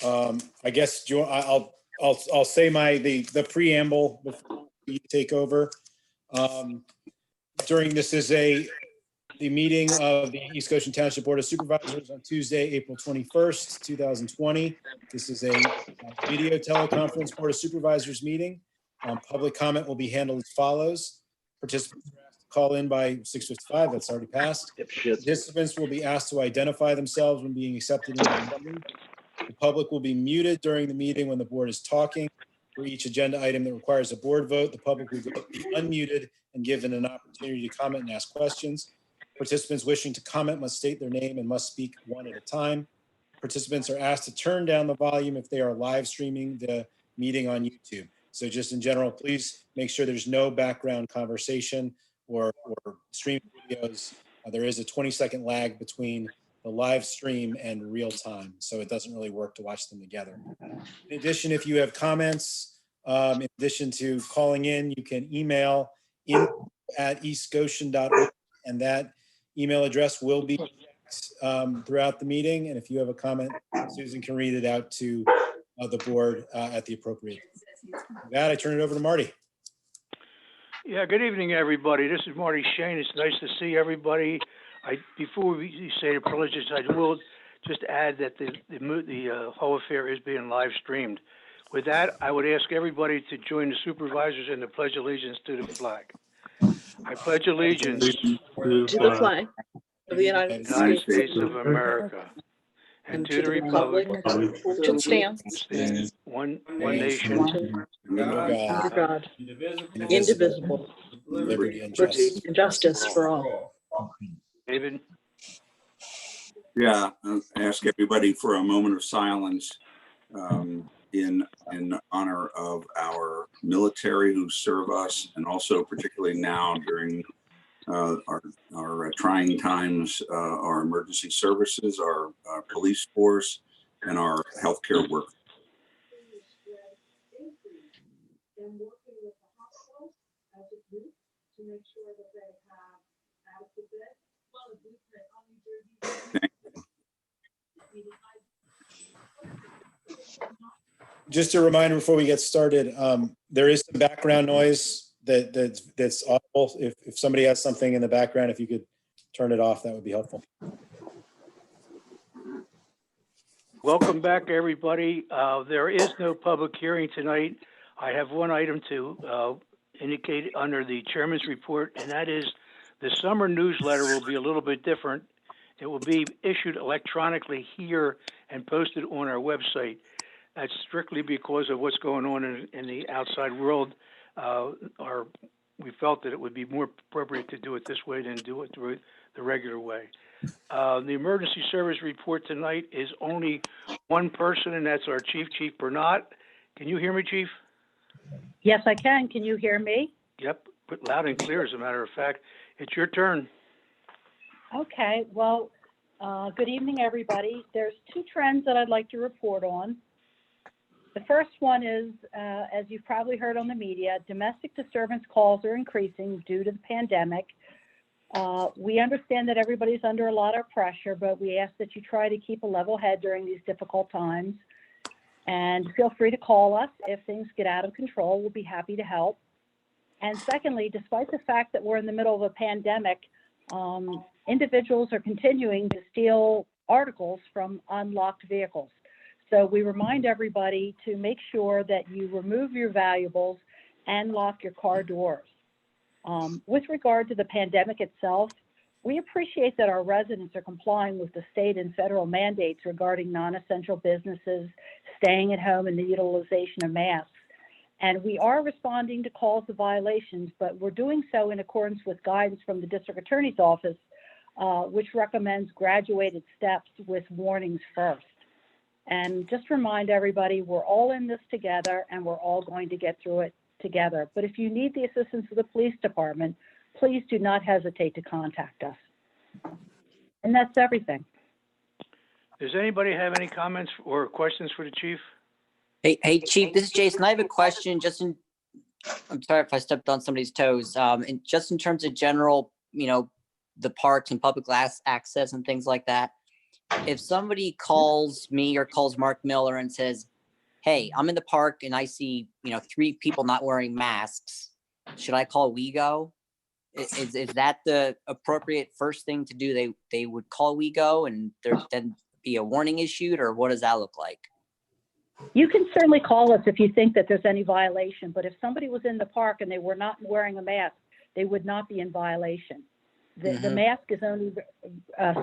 I guess I'll say the preamble before you take over. During this is the meeting of the East Goshen Township Board of Supervisors on Tuesday, April 21st, 2020. This is a video teleconference Board of Supervisors meeting. Public comment will be handled as follows. Participants are asked to call in by 6:55. That's already passed. Participants will be asked to identify themselves when being accepted into the meeting. The public will be muted during the meeting when the board is talking. For each agenda item that requires a board vote, the public will be unmuted and given an opportunity to comment and ask questions. Participants wishing to comment must state their name and must speak one at a time. Participants are asked to turn down the volume if they are live streaming the meeting on YouTube. So just in general, please make sure there's no background conversation or streaming videos. There is a 20-second lag between the live stream and real time, so it doesn't really work to watch them together. In addition, if you have comments, in addition to calling in, you can email info@eastgoshen.org, and that email address will be throughout the meeting. And if you have a comment, Susan can read it out to the board at the appropriate time. With that, I turn it over to Marty. Yeah, good evening, everybody. This is Marty Shane. It's nice to see everybody. Before we say the privileges, I will just add that the whole affair is being live streamed. With that, I would ask everybody to join the supervisors in the pledge allegiance to the flag. I pledge allegiance to the flag of the United States of America and to the republic which stands one nation under God, indivisible, Liberty and liberty and justice for all. David? Yeah, I'll ask everybody for a moment of silence in honor of our military who serve us, and also particularly now during our trying times, our emergency services, our police force, and our healthcare workers. Just a reminder before we get started, there is some background noise that's audible. If somebody has something in the background, if you could turn it off, that would be helpful. Welcome back, everybody. There is no public hearing tonight. I have one item to indicate under the chairman's report, and that is the summer newsletter will be a little bit different. It will be issued electronically here and posted on our website. That's strictly because of what's going on in the outside world. We felt that it would be more appropriate to do it this way than do it through the regular way. The emergency service report tonight is only one person, and that's our Chief Bernat. Can you hear me, Chief? Yes, I can. Can you hear me? Yep, loud and clear, as a matter of fact. It's your turn. Okay, well, good evening, everybody. There's two trends that I'd like to report on. The first one is, as you've probably heard on the media, domestic disturbance calls are increasing due to the pandemic. We understand that everybody's under a lot of pressure, but we ask that you try to keep a level head during these difficult times. And feel free to call us if things get out of control. We'll be happy to help. And secondly, despite the fact that we're in the middle of a pandemic, individuals are continuing to steal articles from unlocked vehicles. So we remind everybody to make sure that you remove your valuables and lock your car doors. With regard to the pandemic itself, we appreciate that our residents are complying with the state and federal mandates regarding non-essential businesses, staying at home, and the utilization of masks. And we are responding to calls of violations, but we're doing so in accordance with guidance from the District Attorney's Office, which recommends graduated steps with warnings first. And just remind everybody, we're all in this together and we're all going to get through it together. But if you need the assistance of the police department, please do not hesitate to contact us. And that's everything. Does anybody have any comments or questions for the chief? Hey, Chief, this is Jason. I have a question. I'm sorry if I stepped on somebody's toes. And just in terms of general, the parks and public access and things like that, if somebody calls me or calls Mark Miller and says, hey, I'm in the park and I see, 3 people not wearing masks, should I call WeGo? Is that the appropriate first thing to do? They would call WeGo and there then be a warning issued, or what does that look like? You can certainly call us if you think that there's any violation, but if somebody was in the park and they were not wearing a mask, they would not be in violation. The mask is only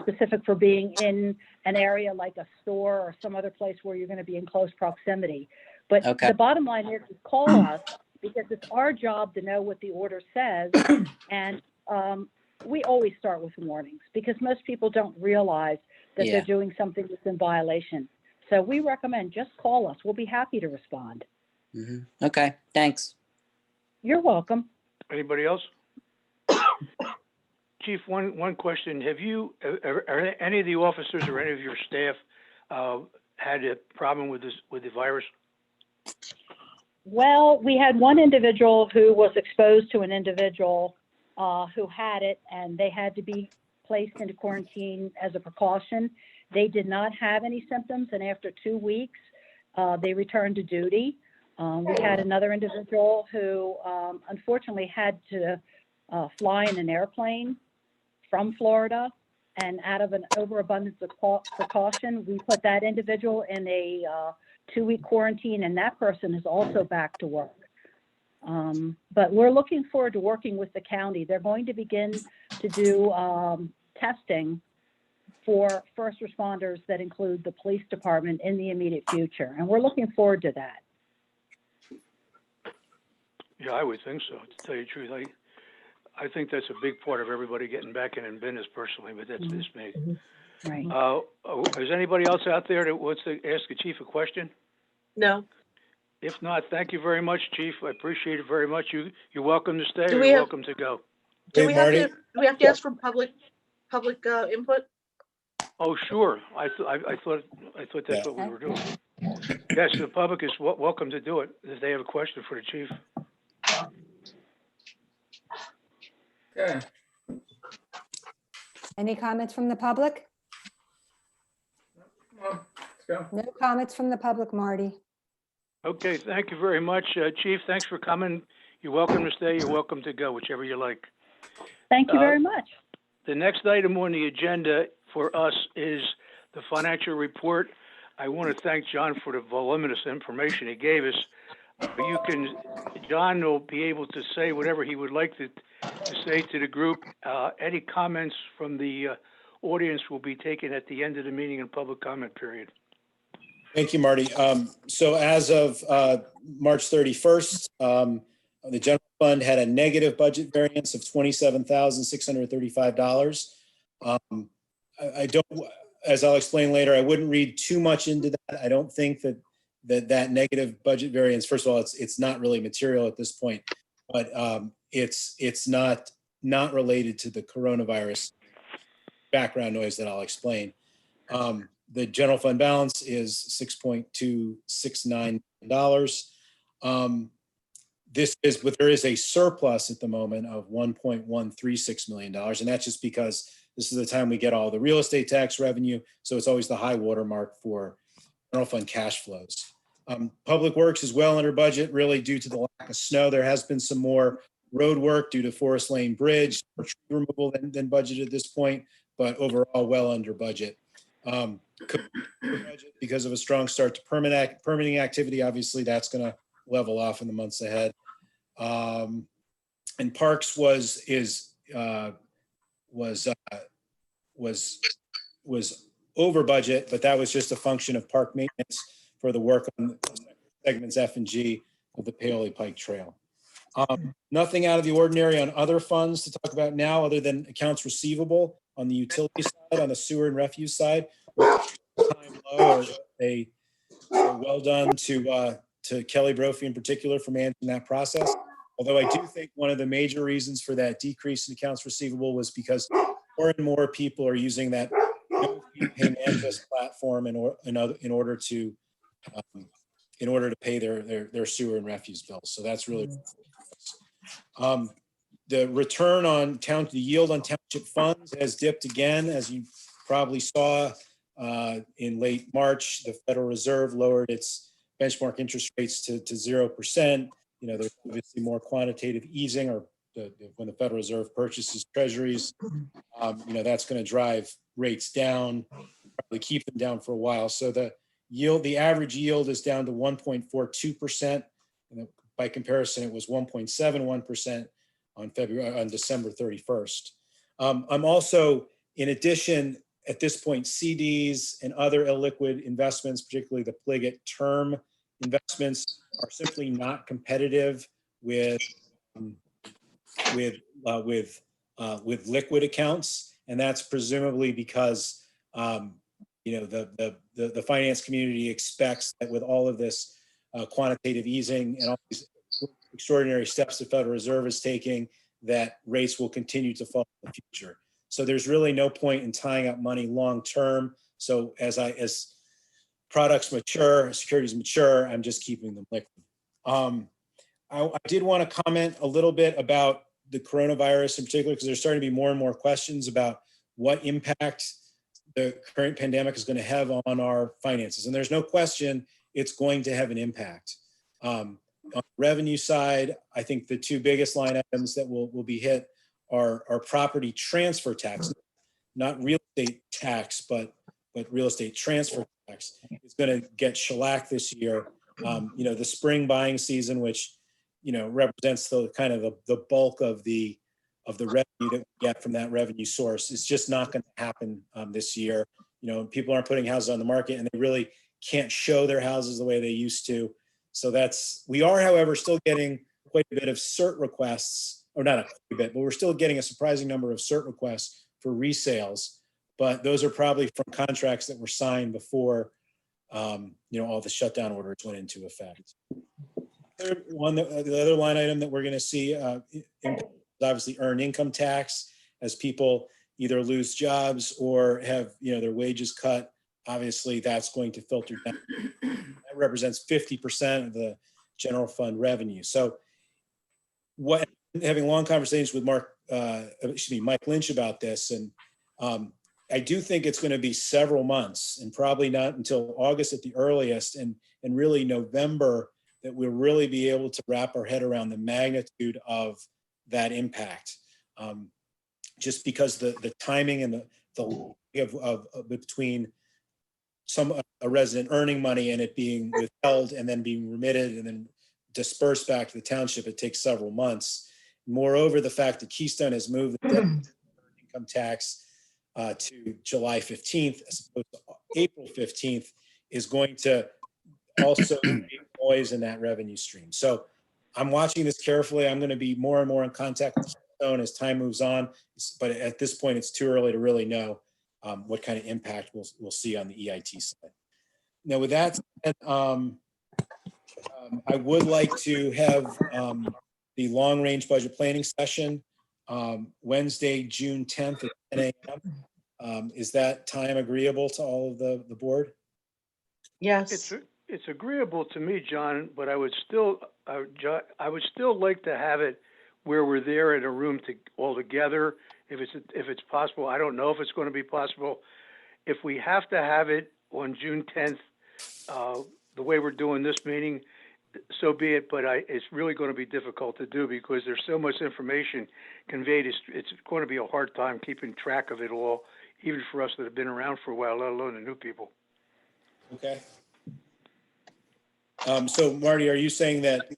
specific for being in an area like a store or some other place where you're going to be in close proximity. But Okay. the bottom line is call us, because it's our job to know what the order says. And we always start with warnings, because most people don't realize that Yeah. they're doing something that's in violation. So we recommend just call us. We'll be happy to respond. Okay, thanks. You're welcome. Anybody else? Chief, one question. Have you, are any of the officers or any of your staff had a problem with the virus? Well, we had one individual who was exposed to an individual who had it, and they had to be placed into quarantine as a precaution. They did not have any symptoms, and after 2 weeks, they returned to duty. We had another individual who unfortunately had to fly in an airplane from Florida, and out of an overabundance of precaution, we put that individual in a 2-week quarantine, and that person is also back to work. But we're looking forward to working with the county. They're going to begin to do testing for first responders that include the police department in the immediate future, and we're looking forward to that. Yeah, I would think so, to tell you the truth. I think that's a big part of everybody getting back in business personally, but that's just me. Right. Is anybody else out there that wants to ask the chief a question? No. If not, thank you very much, Chief. I appreciate it very much. You're welcome to stay, Do or we you're have- welcome to go. Do Hey, we have Marty. to, do we have to ask for public input? Oh, sure. I thought that's what we were doing. Yes, the public is welcome to do it if they have a question for the chief. Okay. Any comments from the public? Come on, let's go. No comments from the public, Marty. Okay, thank you very much, Chief. Thanks for coming. You're welcome to stay. You're welcome to go, whichever you like. Thank you very much. The next item on the agenda for us is the financial report. I want to thank John for the voluminous information he gave us. John will be able to say whatever he would like to say to the group. Any comments from the audience will be taken at the end of the meeting in public comment period. Thank you, Marty. So as of March 31st, the general fund had a negative budget variance of $27,635. I don't, as I'll explain later, I wouldn't read too much into that. I don't think that negative budget variance, first of all, it's not really material at this point, but it's not related to the coronavirus background noise that I'll explain. The general fund balance is $6.269 million. But there is a surplus at the moment of $1.136 million. And that's just because this is the time we get all the real estate tax revenue. So it's always the high water mark for general fund cash flows. Public Works is well under budget, really due to the lack of snow. There has been some more road work due to Forest Lane Bridge, more tree removal than budgeted at this point, but overall well under budget. Budget because of a strong start to permitting activity. Obviously, that's going to level off in the months ahead. And Parks was over budget, but that was just a function of park maintenance for the work on segments F and G of the Paoli Pike Trail. Nothing out of the ordinary on other funds to talk about now, other than accounts receivable on the utility side, on the sewer and refuse side. Time low, they're well done to Kelly Brophy in particular for managing that process. Although I do think one of the major reasons for that decrease in accounts receivable was because more and more people are using that pay platform in order to pay their sewer and refuse bills. So that's really the return on the yield on township funds has dipped again, as you probably saw in late March, the Federal Reserve lowered its benchmark interest rates to 0%. There's obviously more quantitative easing, or when the Federal Reserve purchases treasuries, that's going to drive rates down, probably keep them down for a while. So the average yield is down to 1.42%. And by comparison, it was 1.71% on December 31st. I'm also, in addition, at this point, CDs and other illiquid investments, particularly the obligate term investments, are simply not competitive with liquid accounts, and that's presumably because the finance community expects that with all of this quantitative easing and all these extraordinary steps the Federal Reserve is taking, that rates will continue to fall in the future. So there's really no point in tying up money long term. So as products mature, securities mature, I'm just keeping them liquid. I did want to comment a little bit about the coronavirus in particular, because there's starting to be more and more questions about what impact the current pandemic is going to have on our finances. And there's no question it's going to have an impact. On the revenue side, I think the two biggest line items that will be hit are property transfer tax, not real estate tax, but real estate transfer tax is going to get shellacked this year. The spring buying season, which represents the kind of the bulk of the revenue that we get from that revenue source, is just not going to happen this year. People aren't putting houses on the market, and they really can't show their houses the way they used to. So we are, however, still getting quite a bit of cert requests, or not a bit, but we're still getting a surprising number of cert requests for resales. But those are probably from contracts that were signed before, all the shutdown orders went into effect. The other line item that we're going to see is obviously earned income tax, as people either lose jobs or have their wages cut. Obviously, that's going to filter down. That represents 50% of the general fund revenue. So, having long conversations with Mike Lynch about this, and I do think it's going to be several months, and probably not until August at the earliest, and really November, that we'll really be able to wrap our head around the magnitude of that impact. Just because the timing and the between a resident earning money and it being withheld and then being remitted and then dispersed back to the township, it takes several months. Moreover, the fact that Keystone has moved the income tax to July 15th as opposed to April 15th is going to also create noise in that revenue stream. So I'm watching this carefully. I'm going to be more and more in contact with Keystone as time moves on, but at this point, it's too early to really know what kind of impact we'll see on the EIT side. Now, with that said, I would like to have the long-range budget planning session Wednesday, June 10th at 10 a.m. Is that time agreeable to all of the board? Yes. It's agreeable to me, John, but I would still like to have it where we're there in a room all together. If it's possible, I don't know if it's going to be possible. If we have to have it on June 10th, the way we're doing this meeting, so be it. But it's really going to be difficult to do because there's so much information conveyed. It's going to be a hard time keeping track of it all, even for us that have been around for a while, let alone the new people. Okay. So Marty, are you saying that?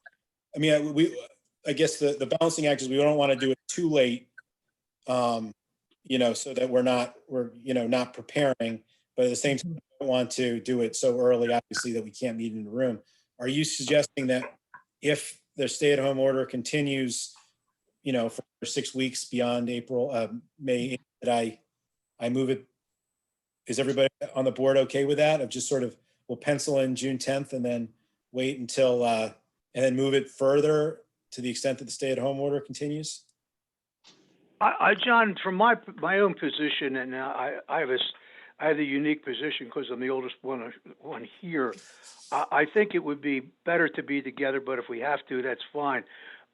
I mean, I guess the balancing act is we don't want to do it too late, so that we're not preparing, but at the same time, we don't want to do it so early, obviously, that we can't meet in the room. Are you suggesting that if the stay-at-home order continues, for 6 weeks beyond May, that I move it? Is everybody on the board okay with that? Of just sort of, we'll pencil in June 10th and then wait until, and then move it further to the extent that the stay-at-home order continues? John, from my own position, and I have the unique position because I'm the oldest one here. I think it would be better to be together, but if we have to, that's fine.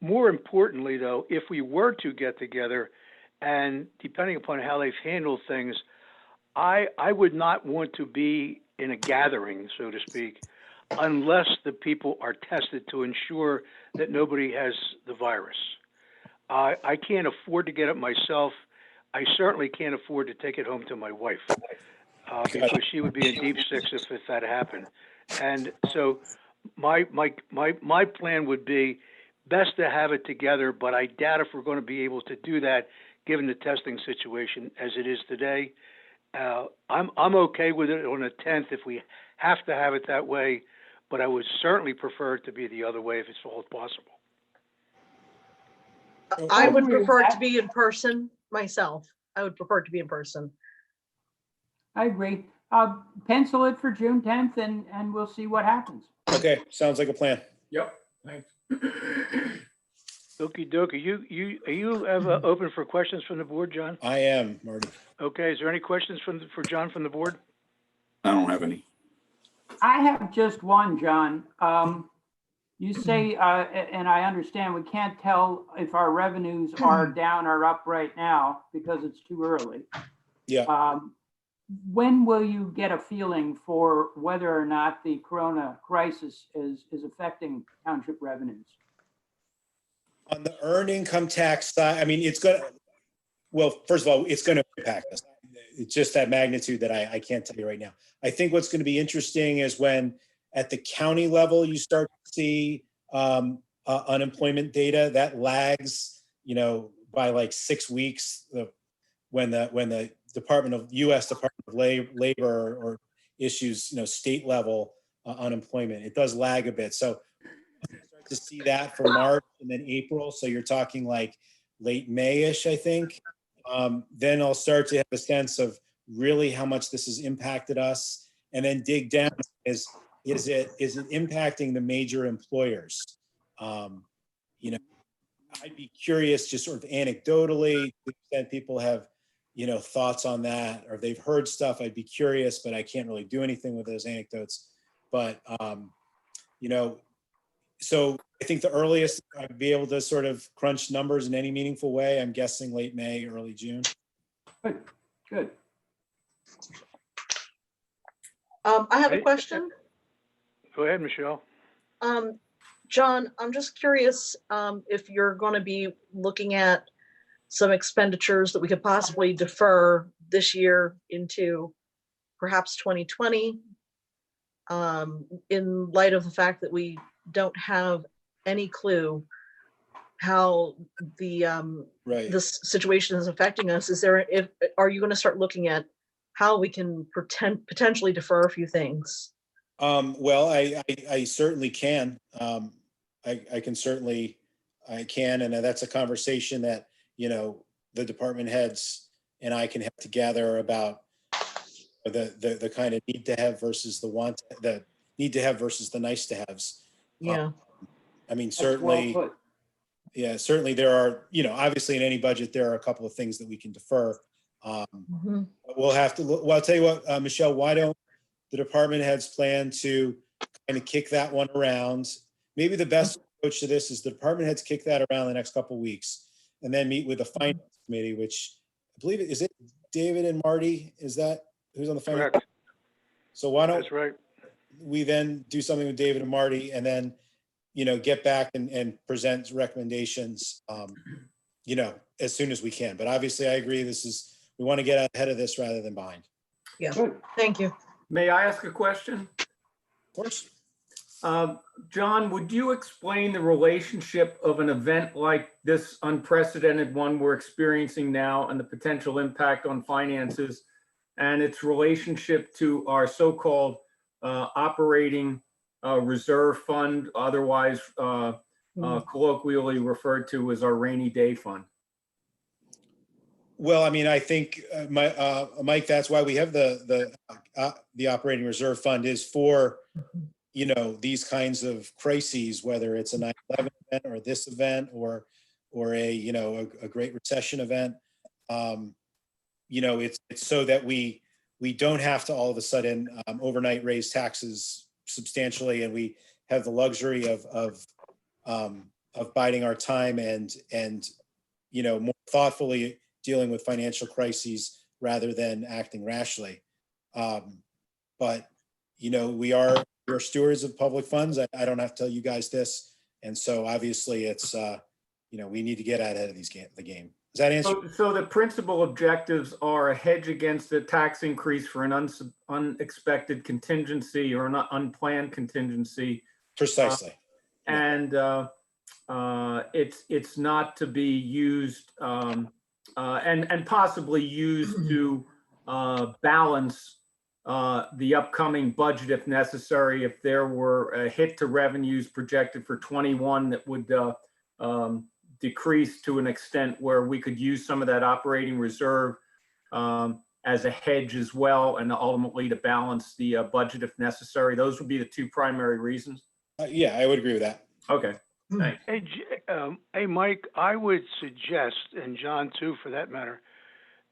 More importantly, though, if we were to get together, and depending upon how they've handled things, I would not want to be in a gathering, so to speak, unless the people are tested to ensure that nobody has the virus. I can't afford to get it myself. I certainly can't afford to take it home to my wife, because she would be in deep six if that happened. And so my plan would be best to have it together, but I doubt if we're going to be able to do that given the testing situation as it is today. I'm okay with it on the 10th if we have to have it that way, but I would certainly prefer it to be the other way if it's all possible. I would agree with prefer it to that. be in person myself. I would prefer it to be in person. I agree. Pencil it for June 10th and we'll see what happens. Okay, sounds like a plan. Yep, thanks. Okie dokie. Are you open for questions from the board, John? I am, Marty. Okay. Is there any questions for John from the board? I don't have any. I have just one, John. You say, and I understand, we can't tell if our revenues are down or up right now because it's too early. Yeah. When will you get a feeling for whether or not the corona crisis is affecting township revenues? On the earned income tax side, I mean, well, first of all, it's going to impact us. It's just that magnitude that I can't tell you right now. I think what's going to be interesting is when at the county level, you start to see unemployment data that lags, by like 6 weeks when the U.S. Department of Labor or issues, state level unemployment. It does lag a bit. So start to see that for March and then April. So you're talking like late May-ish, I think. Then I'll start to have a sense of really how much this has impacted us, and then dig down. Is it impacting the major employers? I'd be curious, just sort of anecdotally, to the extent people have, thoughts on that, or they've heard stuff. I'd be curious, but I can't really do anything with those anecdotes. But so I think the earliest I'd be able to sort of crunch numbers in any meaningful way, I'm guessing late May, early June. Good. I have a Hey. question. Go ahead, Michelle. John, I'm just curious if you're going to be looking at some expenditures that we could possibly defer this year into perhaps 2020, in light of the fact that we don't have any clue how Right. this situation is affecting us. Are you going to start looking at how we can potentially defer a few things? Well, I certainly can. I can, and that's a conversation that, the department heads and I can have together about the kind of need to have versus the need to have versus the nice to haves. Yeah. I mean, That's well certainly, put. yeah, certainly there are, obviously in any budget, there are a couple of things that we can defer. Mhm. We'll have to, well, I'll tell you what, Michelle, why don't the department heads plan to kind of kick that one around? Maybe the best approach to this is the department heads kick that around the next couple of weeks and then meet with the finance committee, which I believe, is it David and Marty? Is that who's on the finance? Correct. So why don't That's right. we then do something with David and Marty and then, get back and present recommendations, as soon as we can. But obviously I agree, we want to get ahead of this rather than behind. Yeah. Good. Thank you. May I ask a question? Of course. John, would you explain the relationship of an event like this unprecedented one we're experiencing now and the potential impact on finances and its relationship to our so-called operating reserve fund, otherwise colloquially referred to as our rainy day fund? Well, I mean, I think, Mike, that's why we have the operating reserve fund is for, these kinds of crises, whether it's a 9/11 event or this event or a Great Recession event. It's so that we don't have to all of a sudden overnight raise taxes substantially, and we have the luxury of biding our time and more thoughtfully dealing with financial crises rather than acting rashly. But, we're stewards of public funds. I don't have to tell you guys this. And so obviously it's, we need to get ahead of the game. Does that answer? So the principal objectives are a hedge against a tax increase for an unexpected contingency or an unplanned contingency. Precisely. And it's not to be used and possibly used to balance the upcoming budget if necessary. If there were a hit to revenues projected for 21 that would decrease to an extent where we could use some of that operating reserve as a hedge as well, and ultimately to balance the budget if necessary. Those would be the two primary reasons. Yeah, I would agree with that. Okay, thanks. Hey, Mike, I would suggest, and John too, for that matter,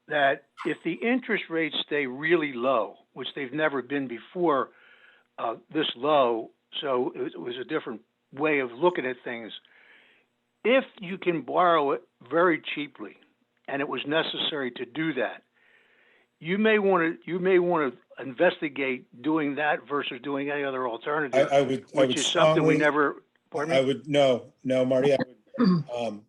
that if the interest rates stay really low, which they've never been before this low, so it was a different way of looking at things. If you can borrow it very cheaply, and it was necessary to do that, you may want to investigate doing that versus doing any other alternative, which is something we never. Pardon me? I would no, Marty. I would,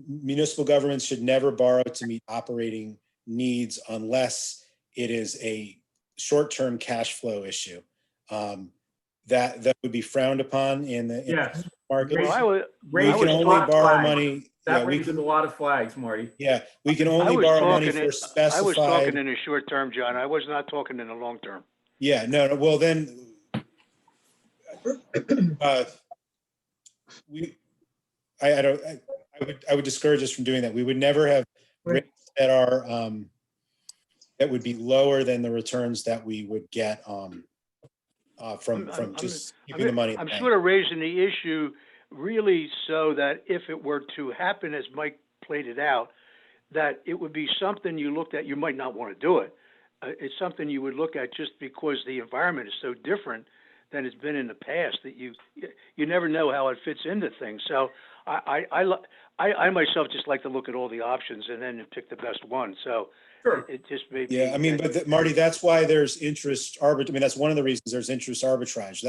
municipal governments should never borrow to meet operating needs unless it is a short-term cash flow issue. That would be frowned upon in the market. Well, we can only borrow money. That raises a lot of flags, Marty. Yeah, we can only borrow money for specified. I was talking in the short term, John. I was not talking in the long term. Yeah, no. Well, then, I would discourage us from doing that. We would never have rates that are that would be lower than the returns that we would get from just keeping the money. I'm sort of raising the issue really so that if it were to happen as Mike played it out, that it would be something you looked at. You might not want to do it. It's something you would look at just because the environment is so different than it's been in the past that you never know how it fits into things. So I myself just like to look at all the options and then pick the best one. So sure. It just may be. Yeah, I mean, but Marty, that's why there's interest arbitrage. I mean, that's one of the reasons there's interest arbitrage.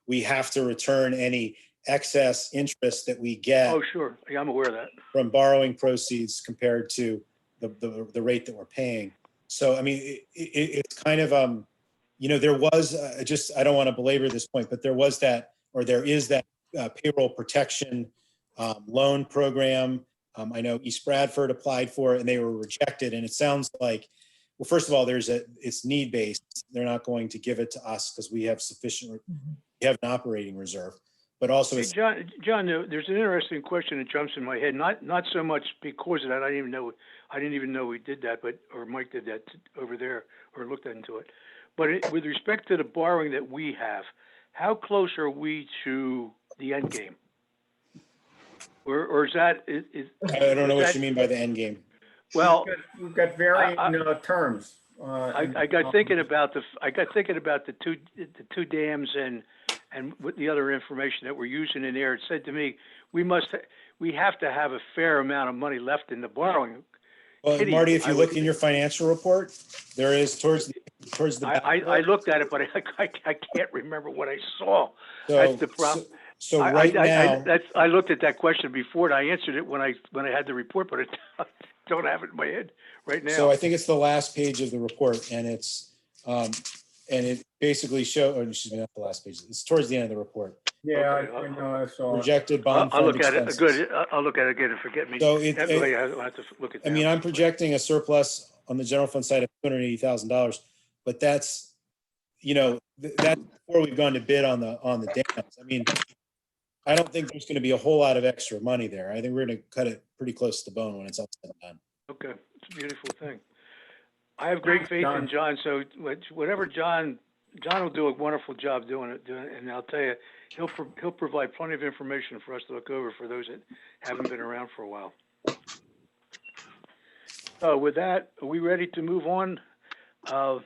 We have to return any excess interest that we get. Oh, sure. Yeah, I'm aware of that. From borrowing proceeds compared to the rate that we're paying. So, I mean, it's kind of, there was I don't want to belabor this point, but there is that payroll protection loan program. I know East Bradford applied for it and they were rejected. And it sounds like, well, first of all, it's need-based. They're not going to give it to us because we have we have an operating reserve. But also, hey, John, there's an interesting question that jumps in my head. Not so much because of that. I didn't even know we did that, or Mike did that over there, or looked into it. But with respect to the borrowing that we have, how close are we to the end game? Or is that? I don't know what you mean by the end game. Well, we've got varying terms. I got thinking about the two dams and with the other information that we're using in there. It said to me, we have to have a fair amount of money left in the borrowing. Well, Marty, if you look in your financial report, there is towards the back. I looked at it, but I can't remember what I saw. So, that's the problem. So right now, I looked at that question before and I answered it when I had the report, but I don't have it in my head right now. So I think it's the last page of the report, and it's and it basically not the last page. It's towards the end of the report. Yeah, okay, I know. I saw projected bond. I'll look at it. Good. I'll look at it again and forget me. So I'll have to look at that. I mean, I'm projecting a surplus on the general fund side of $280,000, but that's that's before we've gone to bid on the dams. I mean, I don't think there's going to be a whole lot of extra money there. I think we're going to cut it pretty close to the bone when it's all said and done. Okay, it's a beautiful thing. I have great faith in John. So whatever John will do a wonderful job doing it. And I'll tell you, he'll provide plenty of information for us to look over for those that haven't been around for a while. With that, are we ready to move on? I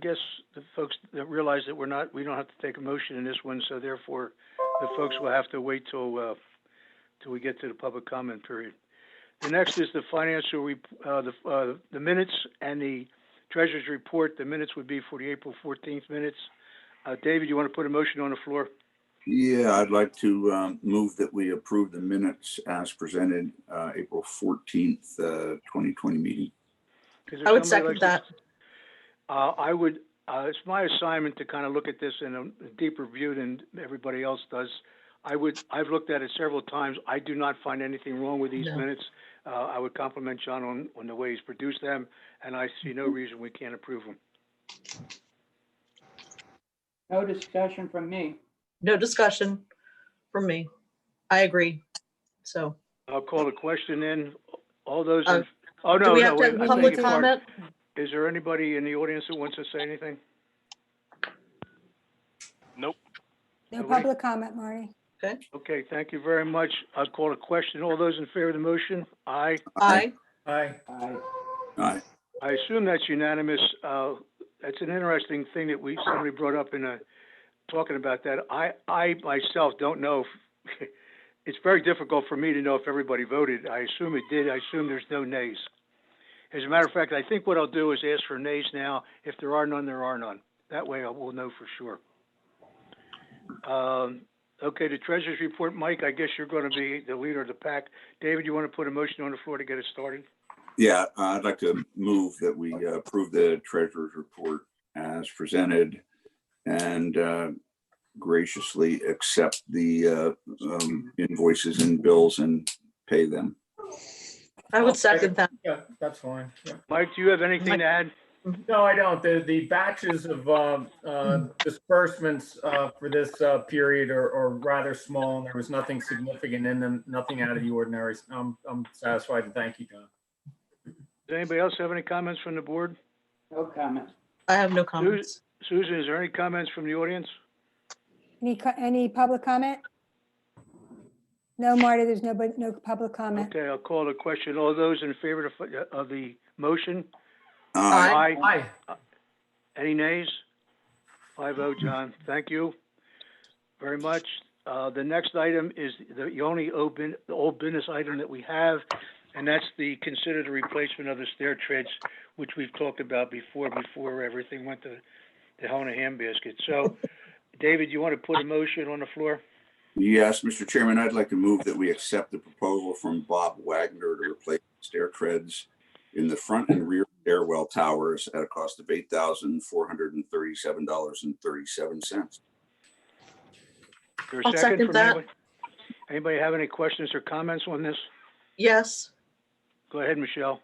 guess the folks that realize that we don't have to take a motion in this one, so therefore the folks will have to wait till we get to the public comment period. The next is the the minutes and the treasurer's report. The minutes would be for the April 14th minutes. David, you want to put a motion on the floor? Yeah, I'd like to move that we approve the minutes as presented, April 14th, 2020 meeting. Is there I would somebody second like to- that. It's my assignment to kind of look at this in a deeper view than everybody else does. I've looked at it several times. I do not find anything wrong with these No. minutes. I would compliment John on the way he's produced them, and I see no reason we can't approve them. No discussion from me. No discussion from me. I agree. So, I'll call the question in. All those, Uh, oh, do no, we no, have wait, to I have beg public your pardon. comment? Is there anybody in the audience that wants to say anything? No Nobody? public comment, Marty. Okay, thank you very much. I'll call a question. All those in favor of the motion? Aye. Aye. Aye. Aye. Aye. I assume that's unanimous. That's an interesting thing that somebody brought up in talking about that. I myself don't know if, it's very difficult for me to know if everybody voted. I assume it did. I assume there's no nays. As a matter of fact, I think what I'll do is ask for nays now. If there are none, there are none. That way we'll know for sure. Okay, the treasurer's report. Mike, I guess you're going to be the leader of the pack. David, you want to put a motion on the floor to get it started? Yeah, I'd like to move that we approve the treasurer's report as presented and graciously accept the invoices and bills and pay them. I would second that. Yeah, that's fine. Yeah. Mike, do you have anything to add? No, I don't. The batches of disbursements for this period are rather small, and there was nothing significant in them, nothing out of the ordinary. I'm satisfied, and thank you, John. Does anybody else have any comments from the board? No comment. I have no comments. Susan, is there any comments from the audience? Any public comment? No, Marty, there's no public comment. Okay, I'll call the question. All those in favor of the motion? Aye. Aye. Any nays? 5-0, John. Thank you very much. The next item is the only old business item that we have, and that's the consider the replacement of the stair treads, which we've talked about before everything went to hell in a handbasket. So, David, you want to put a motion on the floor? Yes, Mr. Chairman, I'd like to move that we accept the proposal from Bob Wagner to replace stair treads in the front and rear stairwell towers at a cost of $8,437.37. There's I'll a second from that. anybody? Anybody have any questions or comments on this? Yes. Go ahead, Michelle.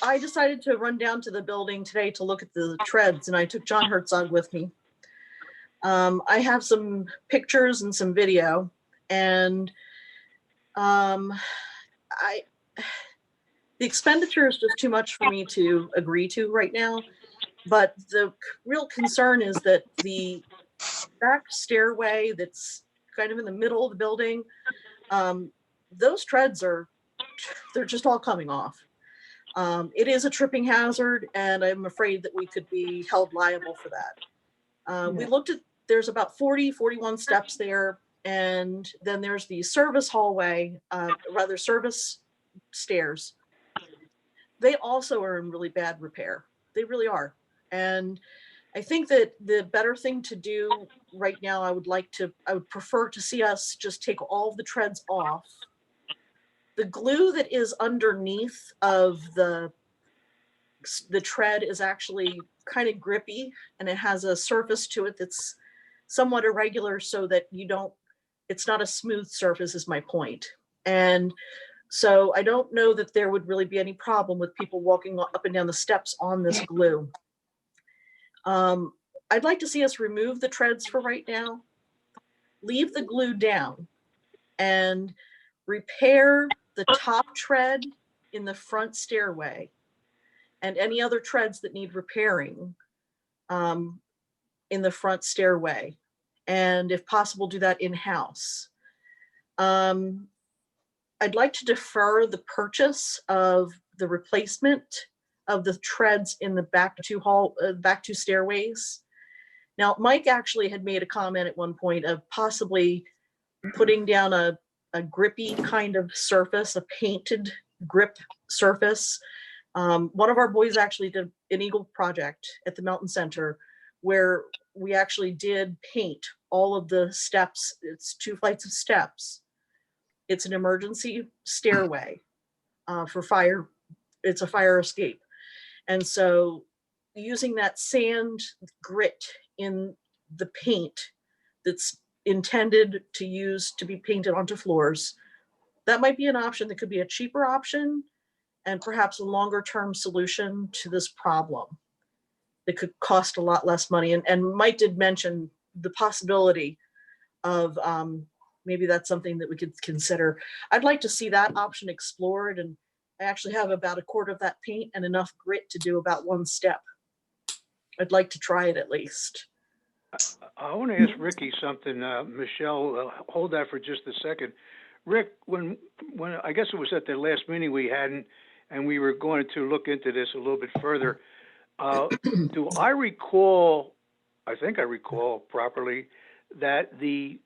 I decided to run down to the building today to look at the treads, and I took John Herzog with me. I have some pictures and some video, and the expenditure is just too much for me to agree to right now. But the real concern is that the back stairway that's kind of in the middle of the building, those treads they're just all coming off. It is a tripping hazard, and I'm afraid that we could be held liable for that. We looked at, there's about 41 steps there, and then there's the service hallway, service stairs. They also are in really bad repair. They really are. And I think that the better thing to do right now, I would prefer to see us just take all of the treads off. The glue that is underneath of the tread is actually kind of grippy, and it has a surface to it that's somewhat irregular, so that it's not a smooth surface is my point. And so I don't know that there would really be any problem with people walking up and down the steps on this glue. I'd like to see us remove the treads for right now, leave the glue down, and repair the top tread in the front stairway and any other treads that need repairing in the front stairway. And if possible, do that in-house. I'd like to defer the purchase of the replacement of the treads in the back two stairways. Now, Mike actually had made a comment at one point of possibly putting down a grippy kind of surface, a painted grip surface. One of our boys actually did an Eagle project at the Mountain Center where we actually did paint all of the steps. It's 2 flights of steps. It's an emergency stairway for fire. It's a fire escape. And so using that sand grit in the paint that's intended to be painted onto floors, that might be an option that could be a cheaper option and perhaps a longer term solution to this problem that could cost a lot less money. And Mike did mention the possibility of maybe that's something that we could consider. I'd like to see that option explored, and I actually have about a quart of that paint and enough grit to do about 1 step. I'd like to try it at least. I want to ask Ricky something. Michelle, hold that for just a second. Rick, when I guess it was at the last meeting we had, and we were going to look into this a little bit further. Do I recall? I think I recall properly that the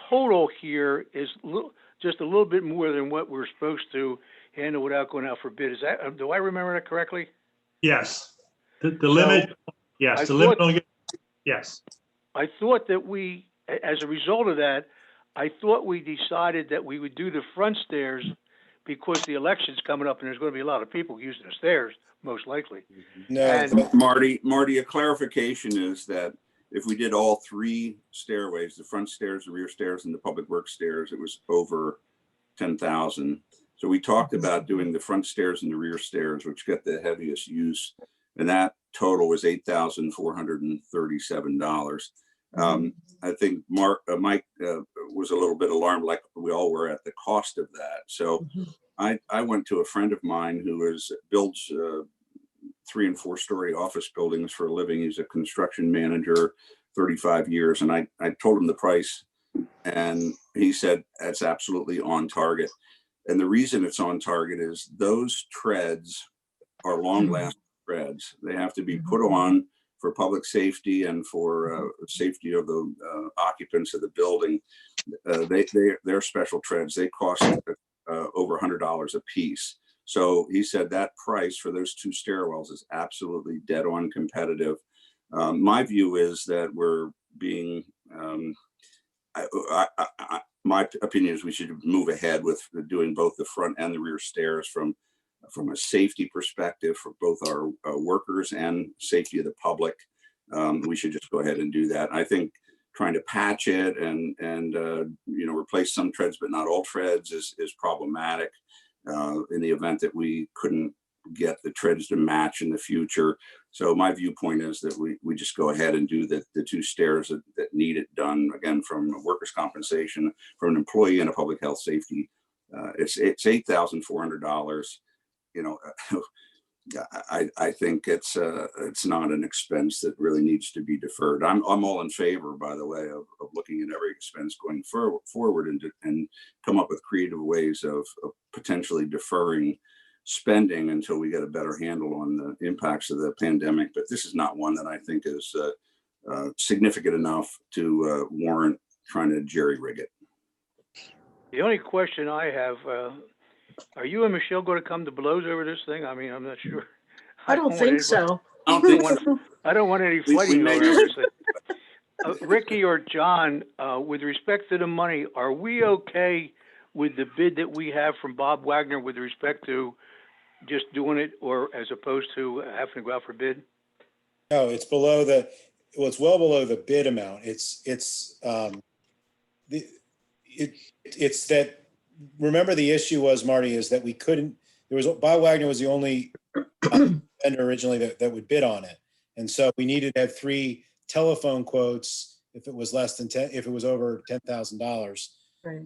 total here is just a little bit more than what we're supposed to handle without going out for bid. Is that? Do I remember that correctly? Yes. The limit. Yes. The limit. Only, yes. I thought that we, as a result of that, I thought we decided that we would do the front stairs because the election's coming up and there's going to be a lot of people using the stairs, most likely. No, And Marty, a clarification is that if we did all 3 stairways, the front stairs, the rear stairs, and the public works stairs, it was over 10,000. So we talked about doing the front stairs and the rear stairs, which get the heaviest use, and that total was $8,437. I think Mike was a little bit alarmed, like we all were, at the cost of that. So I went to a friend of mine who builds 3- and 4-story office buildings for a living. He's a construction manager, 35 years. And I told him the price, and he said, that's absolutely on target. And the reason it's on target is those treads are long-lasting treads. They have to be put on for public safety and for safety of the occupants of the building. They're special treads. They cost over $100 a piece. So he said that price for those 2 stairwells is absolutely dead on competitive. My view is that we're being, my opinion is we should move ahead with doing both the front and the rear stairs from a safety perspective for both our workers and safety of the public. We should just go ahead and do that. I think trying to patch it and replace some treads but not all treads is problematic in the event that we couldn't get the treads to match in the future. So my viewpoint is that we just go ahead and do the 2 stairs that need it done, again, from workers' compensation, from an employee and a public health safety. It's $8,400. I think it's not an expense that really needs to be deferred. I'm all in favor, by the way, of looking at every expense going forward and come up with creative ways of potentially deferring spending until we get a better handle on the impacts of the pandemic. But this is not one that I think is significant enough to warrant trying to jerry-rig it. the only question I have, are you and Michelle going to come to blows over this thing? I mean, I'm not sure. I don't think so. I don't want any fighting over this thing. Ricky or John, with respect to the money, are we okay with the bid that we have from Bob Wagner with respect to just doing it, or as opposed to having to go out for bid? No, it's below it's well below the bid amount. It's that, remember the issue was, Marty, is that Bob Wagner was the only vendor originally that would bid on it. And so we needed to have 3 telephone quotes if it was less than if it was over $10,000. Right.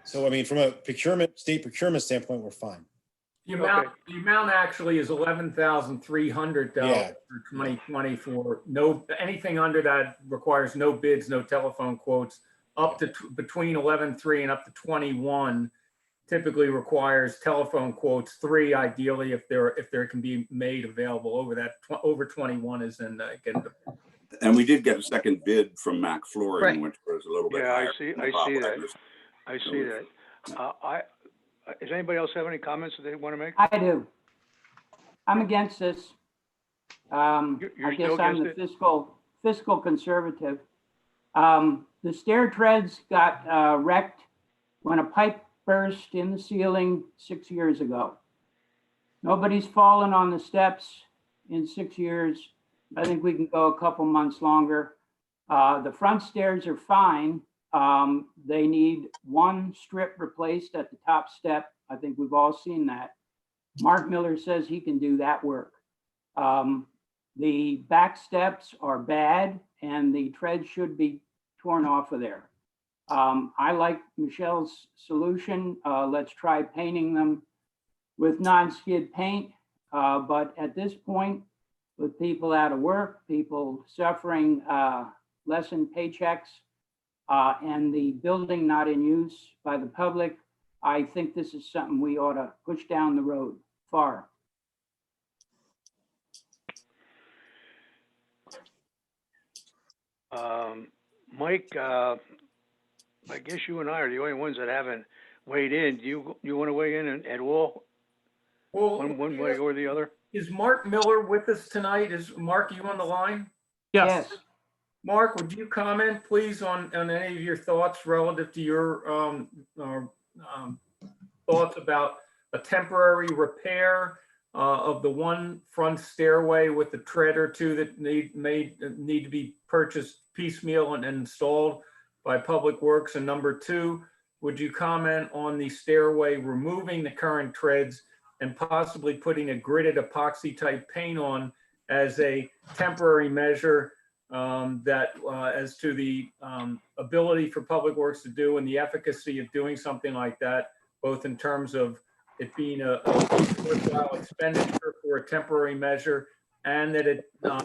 So, I mean, from a state procurement standpoint, we're fine. The amount actually is $11,300 Yeah. for 2020. For anything under that requires no bids, no telephone quotes. Up to between 11.3 and up to 21 typically requires telephone quotes, 3 ideally if there can be made available. Over 21 is in again. And we did get a second bid from Mac Flooring, Right. which was was a little bit Yeah, higher. I see than Bob that. Wagner's. I see that. Does anybody else have any comments that they want to make? I do. I'm against this. You're I guess still I'm against the fiscal conservative. The stair treads got wrecked when a pipe burst in the ceiling 6 years ago. Nobody's fallen on the steps in 6 years. I think we can go a couple months longer. The front stairs are fine. They need one strip replaced at the top step. I think we've all seen that. Mark Miller says he can do that work. The back steps are bad and the treads should be torn off of there. I like Michelle's solution. Let's try painting them with non-skid paint. But at this point, with people out of work, people suffering lessened paychecks, and the building not in use by the public, I think this is something we ought to push down the road far. Mike, I guess you and I are the only ones that haven't weighed in. Do you want to weigh in at all? Well, One way or the other? is Mark Miller with us tonight? Is Mark, you on the line? Yes. Mark, would you comment, please, on any of your thoughts relative to your thoughts about a temporary repair of the one front stairway with the tread or two that need to be purchased piecemeal and installed by Public Works? And number two, would you comment on the stairway removing the current treads and possibly putting a gridded epoxy type paint on as a temporary measure as to the ability for Public Works to do and the efficacy of doing something like that, both in terms of it being a worthwhile expenditure for a temporary measure and that it not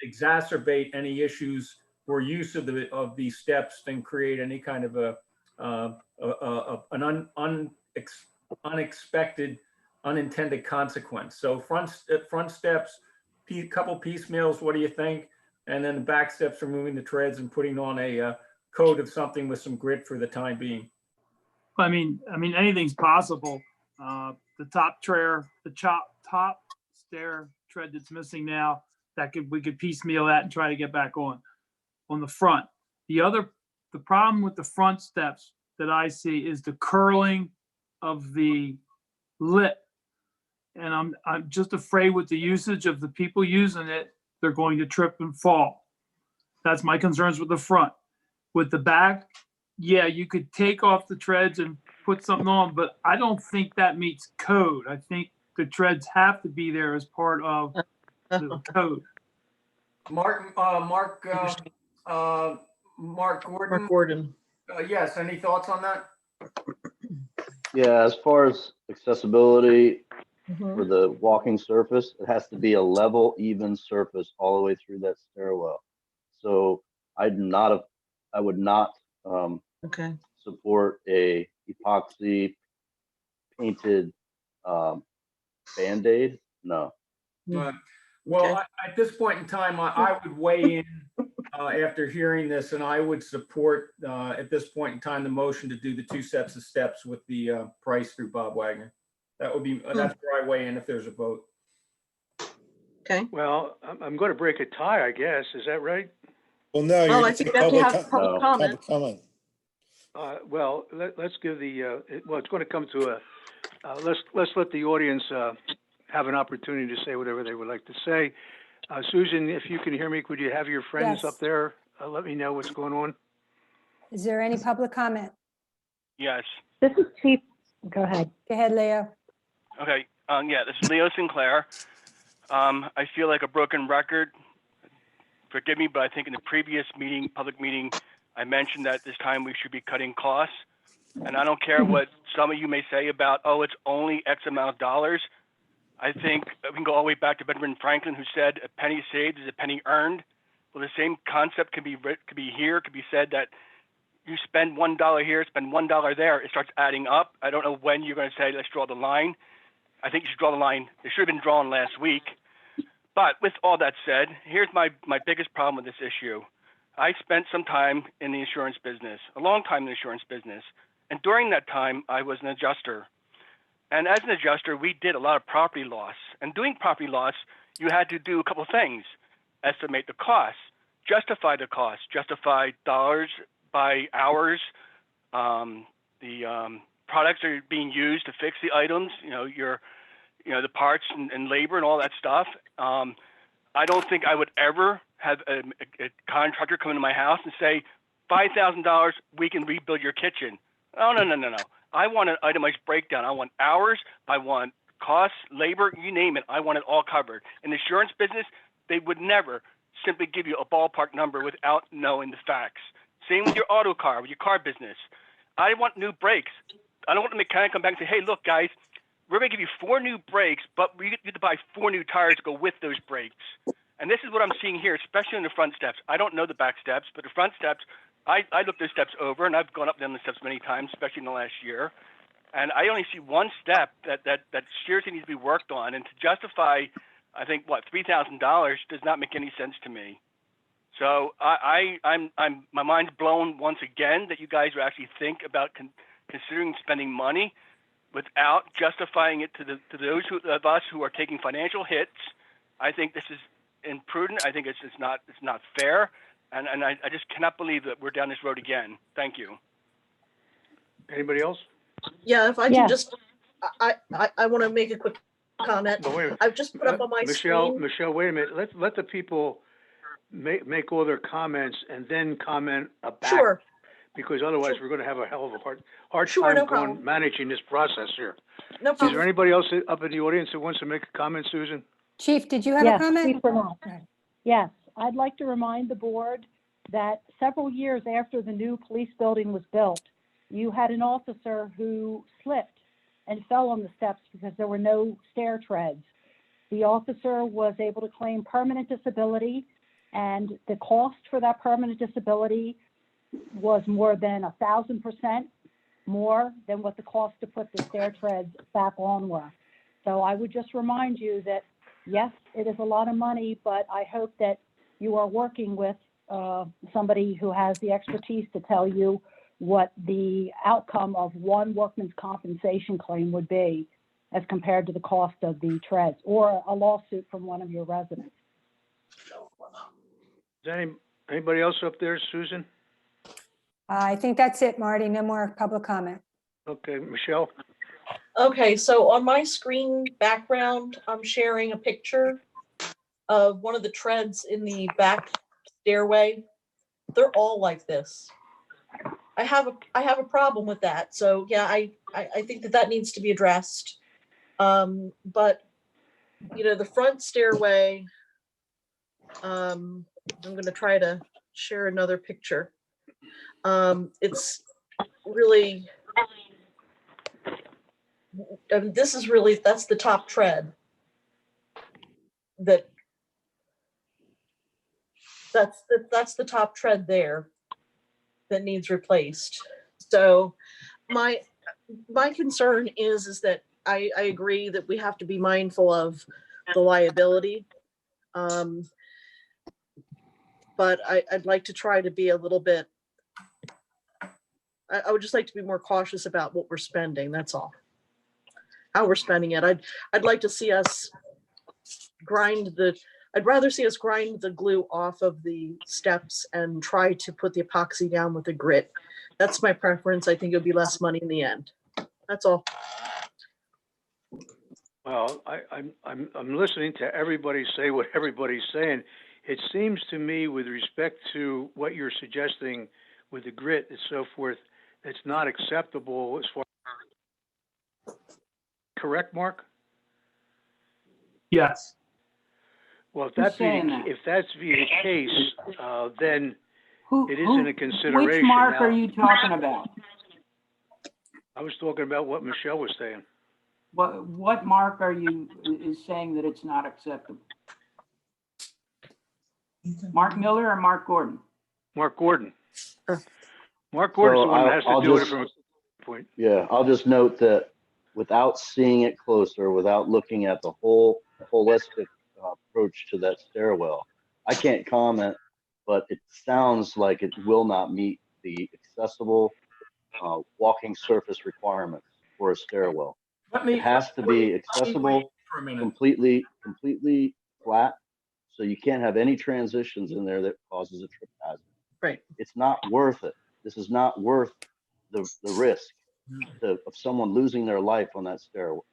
exacerbate any issues for use of the steps and create any kind of an unexpected, unintended consequence. So front steps, couple piecemeals, what do you think? And then the back steps, removing the treads and putting on a coat of something with some grit for the time being. I mean, anything's possible. The top stair tread that's missing now, we could piecemeal that and try to get back on the front. The problem with the front steps that I see is the curling of the lip. And I'm just afraid with the usage of the people using it, they're going to trip and fall. That's my concerns with the front. With the back, yeah, you could take off the treads and put something on, but I don't think that meets code. I think the treads have to be there as part of the code. Mark Gordon. Yes, any thoughts on that? Yeah, as far as accessibility Mhm. for the walking surface, it has to be a level, even surface all the way through that stairwell. So I would not Okay. support a epoxy painted Band-Aid. No. Well, at this point in time, I would weigh in after hearing this, and I would support at this point in time the motion to do the 2 sets of steps with the price through Bob Wagner. That would be that's where I weigh in if there's a vote. Okay. Well, I'm going to break a tie, I guess. Is that right? Well, no, Well, you're I think that you have public comment. comment. Well, let's give it's going to come to let's let the audience have an opportunity to say whatever they would like to say. Susan, if you can hear me, could you have your friends Yes. up there let me know what's going on? Is there any public comment? Yes. This is Chief. Go ahead. Go ahead, Leo. Okay. Yeah, this is Leo Sinclair. I feel like a broken record. Forgive me, but I think in the previous public meeting, I mentioned that this time we should be cutting costs. And I don't care what some of you may say about, oh, it's only X amount of dollars. I think we can go all the way back to Benjamin Franklin, who said a penny saved is a penny earned. Well, the same concept could be said that you spend $1 here, spend $1 there, it starts adding up. I don't know when you're going to say, let's draw the line. I think you should draw the line. It should have been drawn last week. But with all that said, here's my biggest problem with this issue. I spent some time in the insurance business, a long time in the insurance business. And during that time, I was an adjuster. And as an adjuster, we did a lot of property loss. And doing property loss, you had to do a couple of things. Estimate the cost, justify the cost, justify dollars by hours, the products that are being used to fix the items, the parts and labor and all that stuff. I don't think I would ever have a contractor come into my house and say, $5,000, we can rebuild your kitchen. Oh, no. I want an itemized breakdown. I want hours. I want costs, labor, you name it. I want it all covered. In the insurance business, they would never simply give you a ballpark number without knowing the facts. Same with your auto car, with your car business. I want new brakes. I don't want the mechanic to come back and say, hey, look, guys, we're going to give you 4 new brakes, but we get to buy 4 new tires to go with those brakes. And this is what I'm seeing here, especially in the front steps. I don't know the back steps, but the front steps, I looked those steps over, and I've gone up them the steps many times, especially in the last year. And I only see one step that seriously needs to be worked on. And to justify, I think, $3,000 does not make any sense to me. So I'm my mind's blown once again that you guys would actually think about considering spending money without justifying it to those of us who are taking financial hits. I think this is imprudent. I think it's not fair, and I just cannot believe that we're down this road again. Thank you. Anybody else? Yeah, if I can just, I want to make a quick comment. But wait a minute. I've just put up on my screen. Michelle, wait a minute. Let the people make all their comments and then comment back. Sure. Because otherwise we're going to have a hell of a hard Sure, no time problem. managing this process here. No Is there problem. anybody else up in the audience that wants to make a comment, Susan? Chief, did you have a Yes, comment? Chief Burnett. Yes, I'd like to remind the board that several years after the new police building was built, you had an officer who slipped and fell on the steps because there were no stair treads. The officer was able to claim permanent disability, and the cost for that permanent disability was more than 1,000% more than what the cost to put the stair treads back on were. So I would just remind you that, yes, it is a lot of money, but I hope that you are working with somebody who has the expertise to tell you what the outcome of one workman's compensation claim would be as compared to the cost of the treads, or a lawsuit from one of your residents. Is anybody else up there, Susan? I think that's it, Marty. No more public comment. Okay, Michelle? Okay, so on my screen background, I'm sharing a picture of one of the treads in the back stairway. They're all like this. I have a problem with that. So yeah, I think that needs to be addressed. But the front stairway, I'm going to try to share another picture. It's really, that's the top tread. That's the top tread there that needs replaced. So my concern is that I agree that we have to be mindful of the liability. But I'd like to try to be a little bit, I would just like to be more cautious about what we're spending. That's all. How we're spending it. I'd like to see us I'd rather see us grind the glue off of the steps and try to put the epoxy down with the grit. That's my preference. I think it'll be less money in the end. That's all. Well, I'm listening to everybody say what everybody's saying. It seems to me, with respect to what you're suggesting with the grit and so forth, it's not acceptable as far. Correct, Mark? Yes. Well, if Who's that's saying that? the case, then it Who- isn't a consideration. Which mark Now, are you talking about? I was talking about what Michelle was saying. What mark is saying that it's not acceptable? Mark Miller or Mark Gordon? Mark Gordon. Mark Gordon's the one that has to I'll do just- it from a point. Yeah, I'll just note that without seeing it closer, without looking at the whole holistic approach to that stairwell, I can't comment but it sounds like it will not meet the accessible walking surface requirements for a stairwell. It has to be accessible, for a minute. completely flat, so you can't have any transitions in there that causes a trip hazard. Right. It's not worth it. This is not worth the risk of someone losing their life on that stairwell.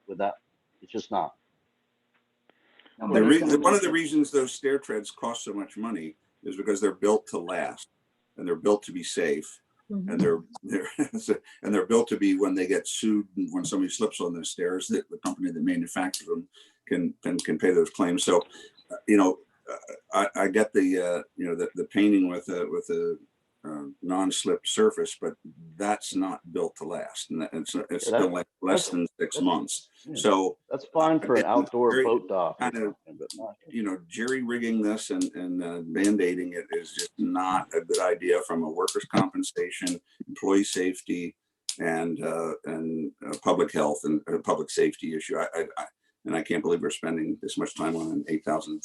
With that, it's just not. One of the reasons those stair treads cost so much money is because they're built to last, and they're built to be safe, and they're built to be, when they get sued, when somebody slips on the stairs, that the company that manufactured them can pay those claims. So, I get the the painting with a non-slip surface, but that's not built to last, and it's still like less than 6 months. So that's fine for an outdoor boat dock. Kind of, jerry rigging this and band-aiding it is just not a good idea from a workers' compensation, employee safety, and public health and public safety issue. I can't believe we're spending this much time on an $8,400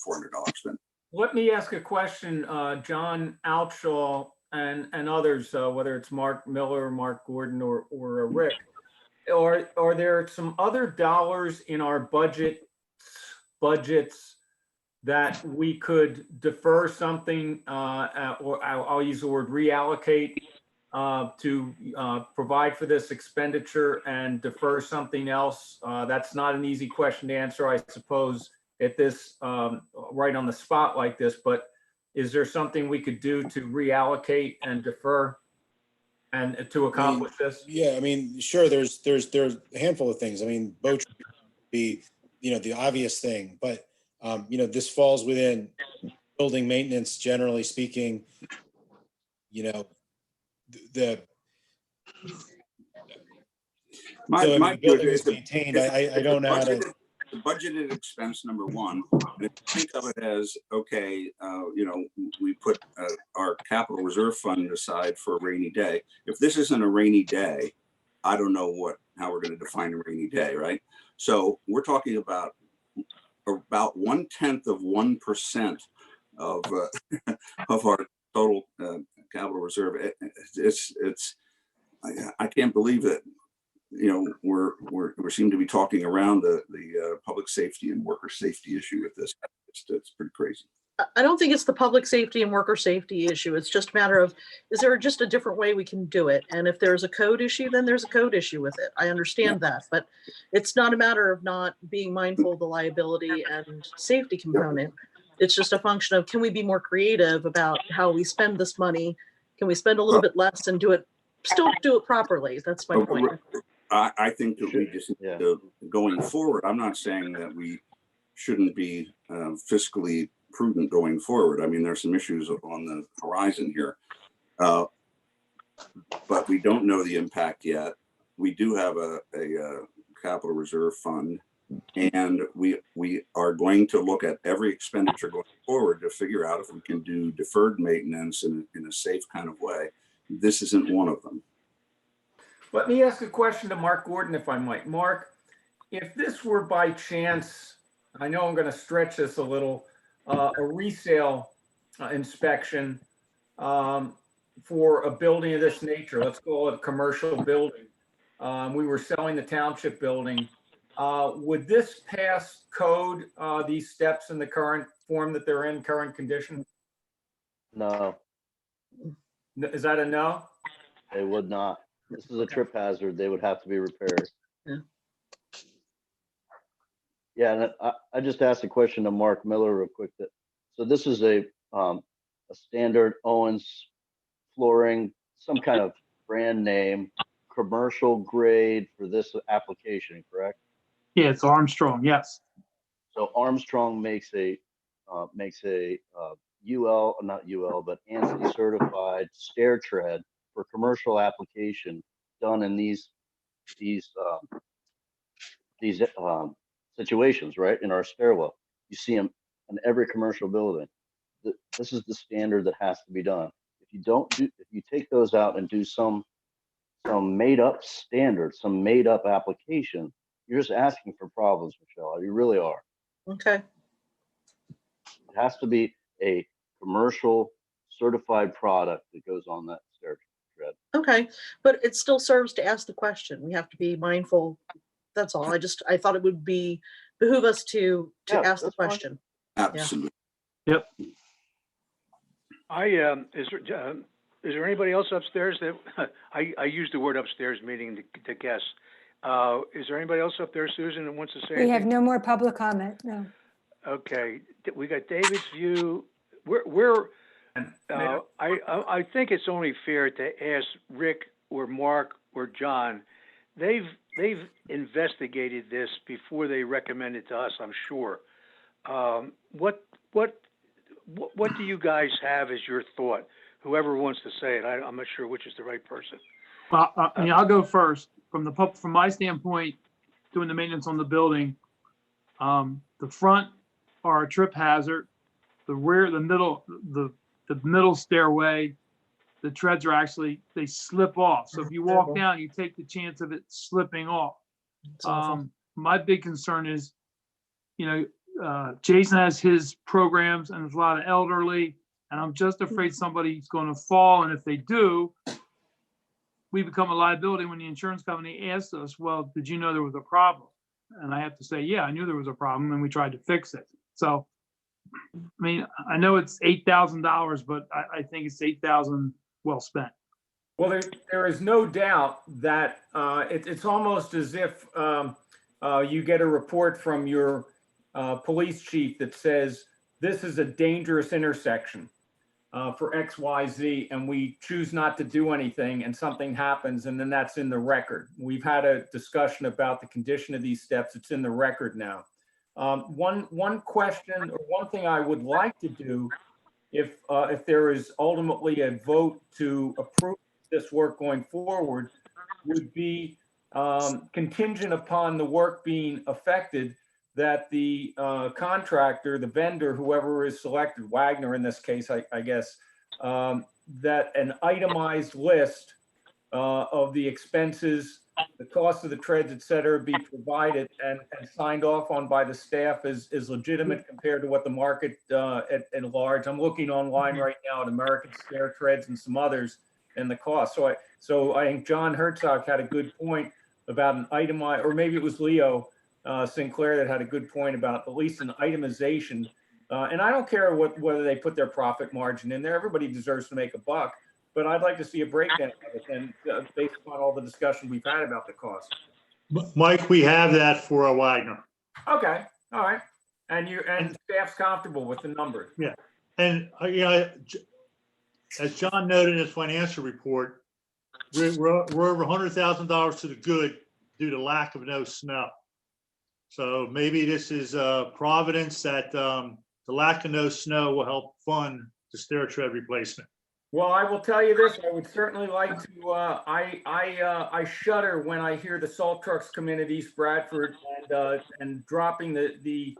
spend. Let me ask a question, John Altshaw and others, whether it's Mark Miller, Mark Gordon, or Rick. Are there some other dollars in our budgets that we could defer something, or I'll use the word reallocate, to provide for this expenditure and defer something else? That's not an easy question to answer, I suppose, at this right on the spot like this, but is there something we could do to reallocate and defer and to accomplish this? Yeah, I mean, sure, there's a handful of things. I mean, boat trip would be, the obvious thing, but this falls within building maintenance, generally speaking. My building is maintained. I don't know how to. The budgeted expense, number one, and if you think of it as, okay, we put our capital reserve fund aside for a rainy day. If this isn't a rainy day, I don't know how we're going to define a rainy day, right? So we're talking about 0.1% of of our total capital reserve. I can't believe that. We seem to be talking around the public safety and worker safety issue with this. It's pretty crazy. I don't think it's the public safety and worker safety issue. It's just a matter of, is there just a different way we can do it? And if there's a code issue, then there's a code issue with it. I understand that, but it's not a matter of not being mindful of the liability and safety component. It's just a function of, can we be more creative about how we spend this money? Can we spend a little bit less and still do it properly? That's my point. I think that we just, going forward, I'm not saying that we shouldn't be fiscally prudent going forward. I mean, there's some issues on the horizon here, but we don't know the impact yet. We do have a capital reserve fund, and we are going to look at every expenditure going forward to figure out if we can do deferred maintenance in a safe kind of way. This isn't one of them. Let me ask a question to Mark Gordon, if I might. Mark, if this were by chance, I know I'm going to stretch this a little, a resale inspection for a building of this nature, let's call it a commercial building. We were selling the township building. Would this pass code, these steps in the current form that they're in, current condition? No. Is that a no? They would not. This is a trip hazard. They would have to be repaired. Yeah, and I just asked a question to Mark Miller real quick. So this is a standard Owens flooring, some kind of brand name, commercial grade for this application, correct? Yeah, it's Armstrong, yes. So Armstrong makes a UL, not UL, but ANSI certified stair tread for commercial application done in these situations, right? In our stairwell, you see them in every commercial building. This is the standard that has to be done. If you take those out and do some made up standard, some made up application, you're just asking for problems, Michelle. You really are. Okay. It has to be a commercial certified product that goes on that stair tread. Okay, but it still serves to ask the question. We have to be mindful. That's all. I thought it would behoove us to Yeah, ask the that's fine. question. Absolutely. Yep. Is there anybody else upstairs that, I use the word upstairs meaning the guests. Is there anybody else up there, Susan, that wants to say We have anything? no more public comment, no. Okay, we got David's view. I think it's only fair to ask Rick or Mark or John. They've investigated this before they recommend it to us, I'm sure. What do you guys have as your thought? Whoever wants to say it, I'm not sure which is the right person. Well, I'll go first. From my standpoint, doing the maintenance on the building, the front are a trip hazard. The rear, the middle stairway, the treads are actually, they slip off. So if you walk down, you take the chance of it slipping off. My big concern is, Jason has his programs and there's a lot of elderly, and I'm just afraid somebody's going to fall. And if they do, we become a liability when the insurance company asks us, well, did you know there was a problem? And I have to say, yeah, I knew there was a problem and we tried to fix it. So, I mean, I know it's $8,000, but I think it's $8,000 well spent. Well, there is no doubt that it's almost as if you get a report from your police chief that says this is a dangerous intersection for XYZ, and we choose not to do anything, and something happens, and then that's in the record. We've had a discussion about the condition of these steps. It's in the record now. One question, or one thing I would like to do, if there is ultimately a vote to approve this work going forward, would be contingent upon the work being affected, that the contractor, the vendor, whoever is selected, Wagner in this case, I guess, that an itemized list of the expenses, the cost of the treads, et cetera, be provided and signed off on by the staff is legitimate compared to what the market at large. I'm looking online right now at American Stair Treads and some others and the cost. So I think John Herzog had a good point about an itemized, or maybe it was Leo Sinclair that had a good point about at least an itemization. And I don't care whether they put their profit margin in there. Everybody deserves to make a buck. But I'd like to see a breakdown of it, and based upon all the discussion we've had about the cost. Mike, we have that for a Wagner. Okay, all right. And staff's comfortable with the numbers. Yeah. And, as John noted in his financial report, we're over $100,000 to the good due to lack of no snow. So maybe this is providence that the lack of no snow will help fund the stair tread replacement. Well, I will tell you this, I would certainly like to, I shudder when I hear the salt trucks come in at East Bradford and dropping the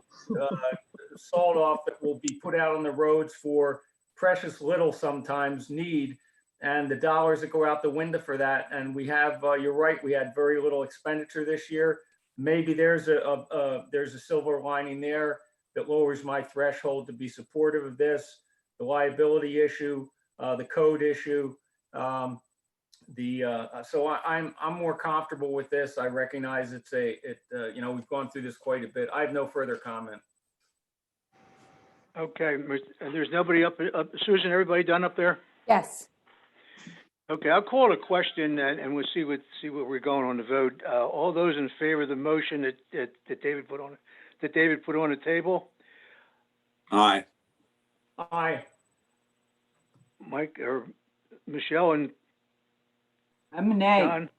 salt off that will be put out on the roads for precious little sometimes need, and the dollars that go out the window for that. And we have, you're right, we had very little expenditure this year. Maybe there's a silver lining there that lowers my threshold to be supportive of this, the liability issue, the code issue, so I'm more comfortable with this. I recognize we've gone through this quite a bit. I have no further comment. Okay, and there's nobody up. Susan, everybody done up there? Yes. Okay, I'll call it a question and we'll see what we're going on the vote. All those in favor of the motion that David put on the table? Aye. Aye. Mike or Michelle and I'm an A. John?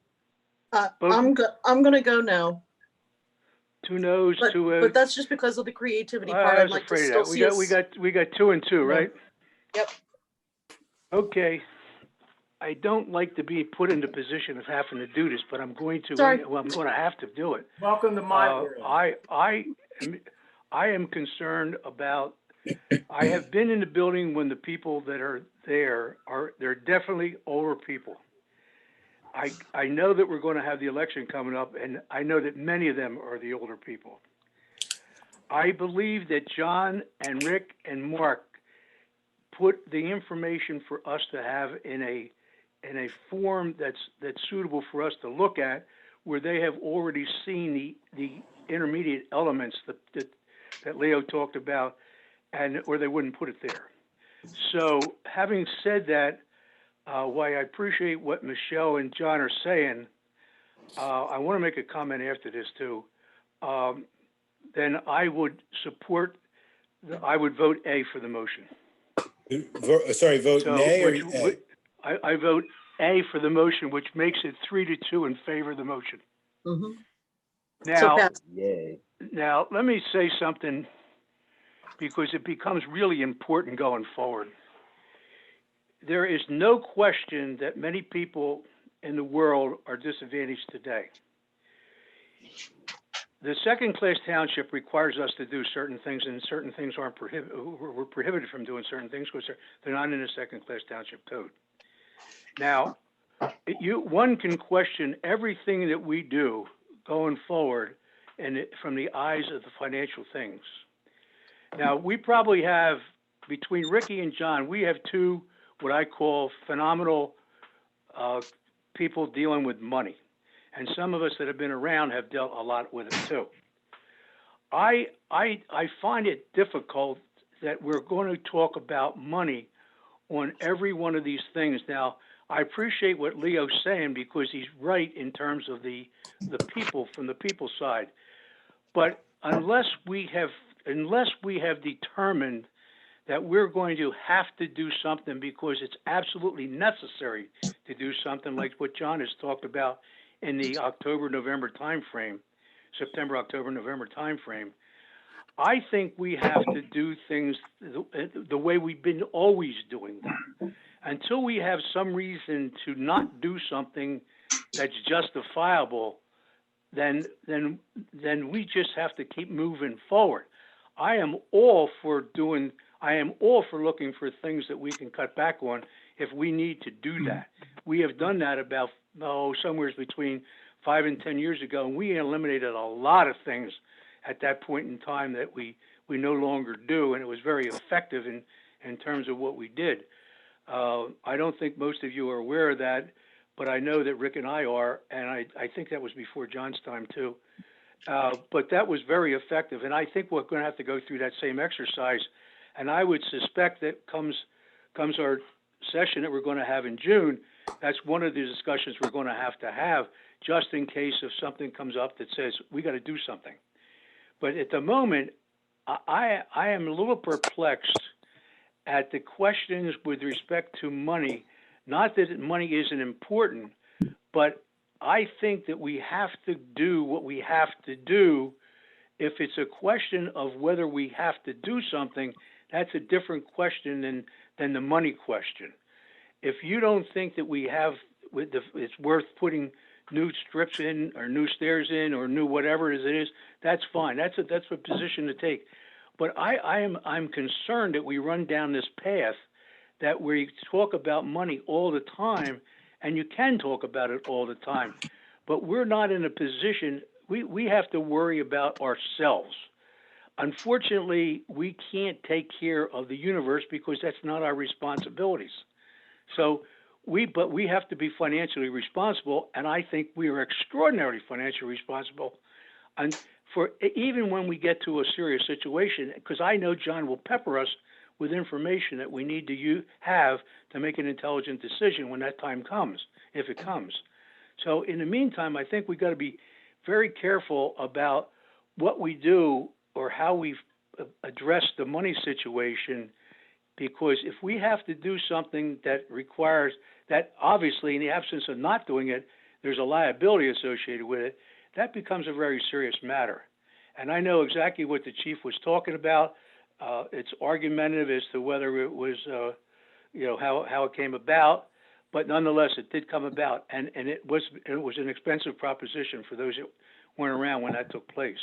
I'm gonna go no. 2 noes, But, 2 but that's just because of the creativity part. I I'd was like to afraid still of see that. us. We got 2 and 2, right? Yep. Okay. I don't like to be put in the position of having to do this, but I'm going to. Sorry. Well, I'm going to have to do it. Welcome to my world. I am concerned about. I have been in the building when the people that are there they're definitely older people. I know that we're going to have the election coming up, and I know that many of them are the older people. I believe that John and Rick and Mark put the information for us to have in a form that's suitable for us to look at, where they have already seen the intermediate elements that Leo talked about, or they wouldn't put it there. So having said that, while I appreciate what Michelle and John are saying, I want to make a comment after this too. Then I would I would vote A for the motion. Vote So, nay or which- I vote A for the motion, which makes it 3-2 in favor of the motion. Mhm. So Now, Pat, Yay. now, let me say something, because it becomes really important going forward. There is no question that many people in the world are disadvantaged today. The second-class township requires us to do certain things, and certain things aren't we're prohibited from doing certain things because they're not in the second-class township code. Now, one can question everything that we do going forward, and from the eyes of the financial things. Now, we probably have, between Ricky and John, we have two what I call phenomenal people dealing with money. And some of us that have been around have dealt a lot with it too. I find it difficult that we're going to talk about money on every one of these things. Now, I appreciate what Leo's saying, because he's right in terms of the people, from the people side. But unless we have determined that we're going to have to do something because it's absolutely necessary to do something, like what John has talked about in the October-November timeframe, September-October-November timeframe, I think we have to do things the way we've been always doing them. Until we have some reason to not do something that's justifiable, then we just have to keep moving forward. I am all for looking for things that we can cut back on if we need to do that. We have done that about, somewhere between 5 and 10 years ago, and we eliminated a lot of things at that point in time that we no longer do, and it was very effective in terms of what we did. I don't think most of you are aware of that, but I know that Rick and I are, and I think that was before John's time too. But that was very effective, and I think we're going to have to go through that same exercise. And I would suspect that comes our session that we're going to have in June, that's one of the discussions we're going to have, just in case if something comes up that says we got to do something. But at the moment, I am a little perplexed at the questions with respect to money. Not that money isn't important, but I think that we have to do what we have to do. If it's a question of whether we have to do something, that's a different question than the money question. If you don't think that it's worth putting new strips in or new stairs in or new whatever it is, that's fine. That's a position to take. But I'm concerned that we run down this path that we talk about money all the time, and you can talk about it all the time, but we're not in a position. We have to worry about ourselves. Unfortunately, we can't take care of the universe because that's not our responsibilities. So we have to be financially responsible, and I think we are extraordinarily financially responsible. And for even when we get to a serious situation, because I know John will pepper us with information that we need to have to make an intelligent decision when that time comes, if it comes. So in the meantime, I think we've got to be very careful about what we do or how we address the money situation, because if we have to do something that requires that, obviously in the absence of not doing it, there's a liability associated with it, that becomes a very serious matter. And I know exactly what the chief was talking about. It's argumentative as to whether it was, how it came about, but nonetheless, it did come about, and it was an expensive proposition for those that weren't around when that took place.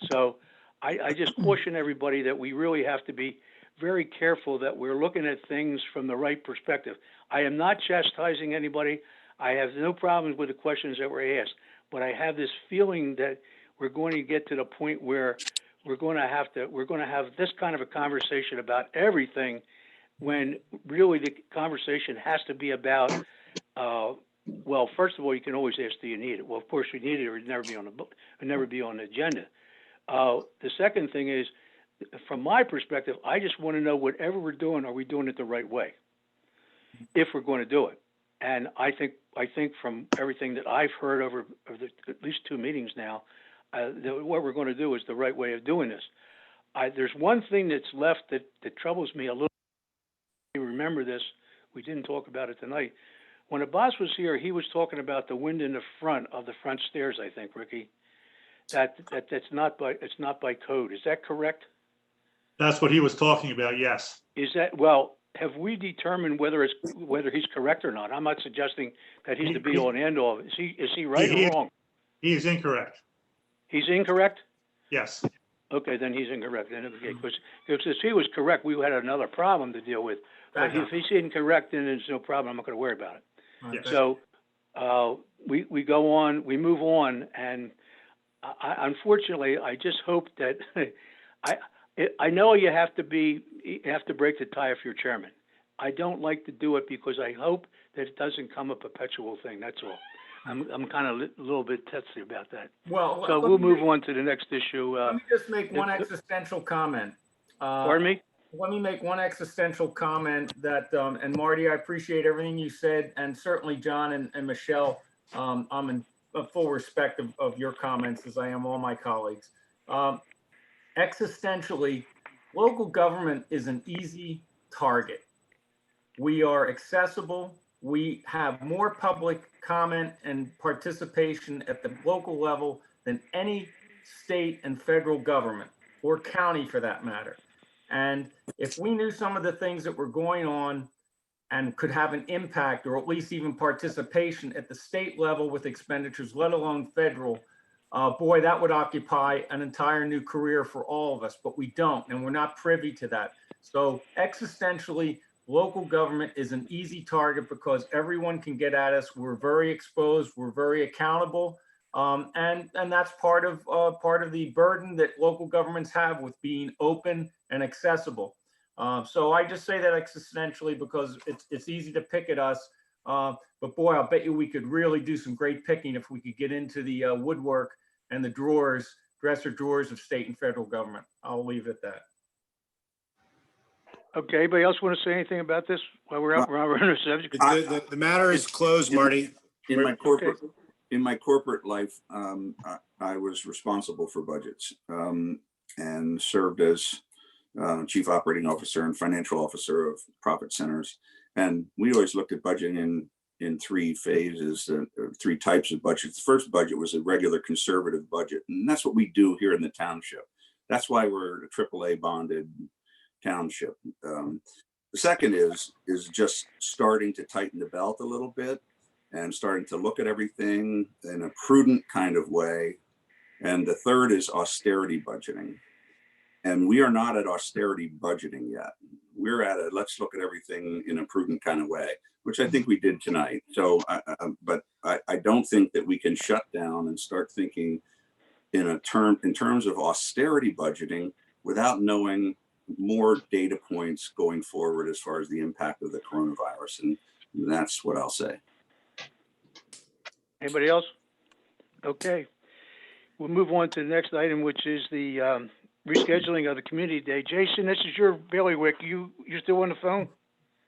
So I just caution everybody that we really have to be very careful that we're looking at things from the right perspective. I am not chastising anybody. I have no problems with the questions that were asked, but I have this feeling that we're going to get to the point where we're going to have this kind of a conversation about everything when really the conversation has to be about, well, first of all, you can always ask, do you need it? Well, of course we need it, or it'd never be on the book, it'd never be on the agenda. The second thing is, from my perspective, I just want to know whatever we're doing, are we doing it the right way? If we're going to do it. And I think from everything that I've heard over at least 2 meetings now, that what we're going to do is the right way of doing this. There's one thing that's left that troubles me a little. You remember this? We didn't talk about it tonight. When Abbas was here, he was talking about the wind in the front of the front stairs. I think, Ricky, that's not by code. Is that correct? That's what he was talking about, yes. Is that, well, have we determined whether he's correct or not? I'm not suggesting that he's the be all and end all. Is he right or wrong? He is incorrect. He's incorrect? Yes. Okay, then he's incorrect. Then because if he was correct, we had another problem to deal with. But if he's incorrect, then there's no problem. I'm not going to worry about it. Yes. So we go on, we move on, and unfortunately, I just hope that I know you have to break the tie if you're chairman. I don't like to do it because I hope that it doesn't come a perpetual thing. That's all. I'm kind of a little bit testy about that. Well, So we'll move on to the next issue. let me just make one existential comment. Pardon me? Let me make one existential comment that, and Marty, I appreciate everything you said, and certainly John and Michelle, I'm in full respect of your comments as I am all my colleagues. Existentially, local government is an easy target. We are accessible. We have more public comment and participation at the local level than any state and federal government, or county for that matter. And if we knew some of the things that were going on and could have an impact, or at least even participation at the state level with expenditures, let alone federal, boy, that would occupy an entire new career for all of us, but we don't, and we're not privy to that. So existentially, local government is an easy target because everyone can get at us. We're very exposed. We're very accountable. And that's part of the burden that local governments have with being open and accessible. So I just say that existentially because it's easy to pick at us. But boy, I'll bet you we could really do some great picking if we could get into the woodwork and the dresser drawers of state and federal government. I'll leave it at that. Okay, anybody else want to say anything about this while we're on the subject? The matter is closed, Marty. In my corporate life, I was responsible for budgets and served as chief operating officer and financial officer of profit centers. And we always looked at budgeting in 3 phases, 3 types of budgets. The first budget was a regular conservative budget, and that's what we do here in the township. That's why we're a AAA bonded township. The second is just starting to tighten the belt a little bit and starting to look at everything in a prudent kind of way. And the third is austerity budgeting. And we are not at austerity budgeting yet. We're at it. Let's look at everything in a prudent kind of way, which I think we did tonight. So, but I don't think that we can shut down and start thinking in terms of austerity budgeting without knowing more data points going forward as far as the impact of the coronavirus. And that's what I'll say. Anybody else? Okay. We'll move on to the next item, which is the rescheduling of the community day. Jason, this is your bailiwick. You're still on the phone?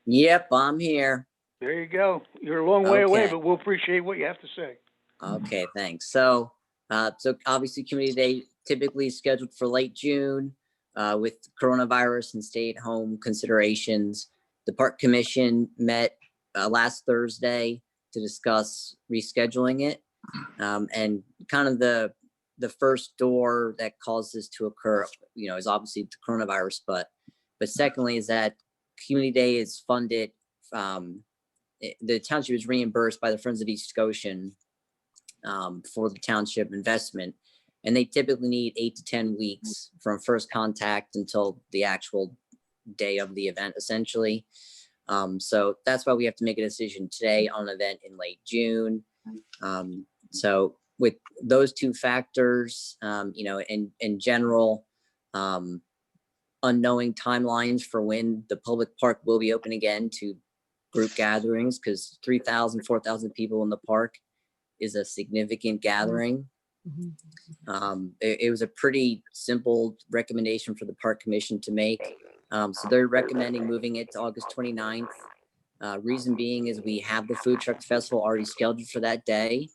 Yep, I'm here. There you go. You're a long way away, Okay. but we'll appreciate what you have to say. Okay, thanks. So obviously Community Day typically is scheduled for late June with coronavirus and stay-at-home considerations. The Park Commission met last Thursday to discuss rescheduling it. And kind of the first door that caused this to occur, is obviously the coronavirus, but secondly is that Community Day is funded, the township is reimbursed by the Friends of East Scotian for the township investment. And they typically need 8 to 10 weeks from first contact until the actual day of the event, essentially. So that's why we have to make a decision today on an event in late June. So with those 2 factors, in general, unknowing timelines for when the public park will be open again to group gatherings, because 3,000, 4,000 people in the park is a significant gathering. It was a pretty simple recommendation for the park commission to make. So they're recommending moving it to August 29th. Reason being is we have the food truck festival already scheduled for that day.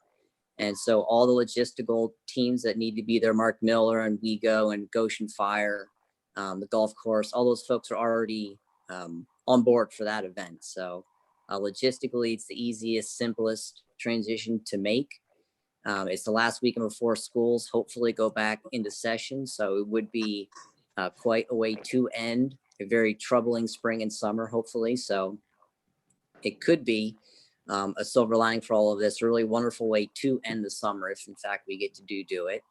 And so all the logistical teams that need to be there, Mark Miller and WeGo and Goshen Fire, the golf course, all those folks are already on board for that event. So logistically, it's the easiest, simplest transition to make. It's the last weekend before schools hopefully go back into session. So it would be quite a way to end a very troubling spring and summer, hopefully. So it could be a silver lining for all of this, a really wonderful way to end the summer if in fact we get to do it.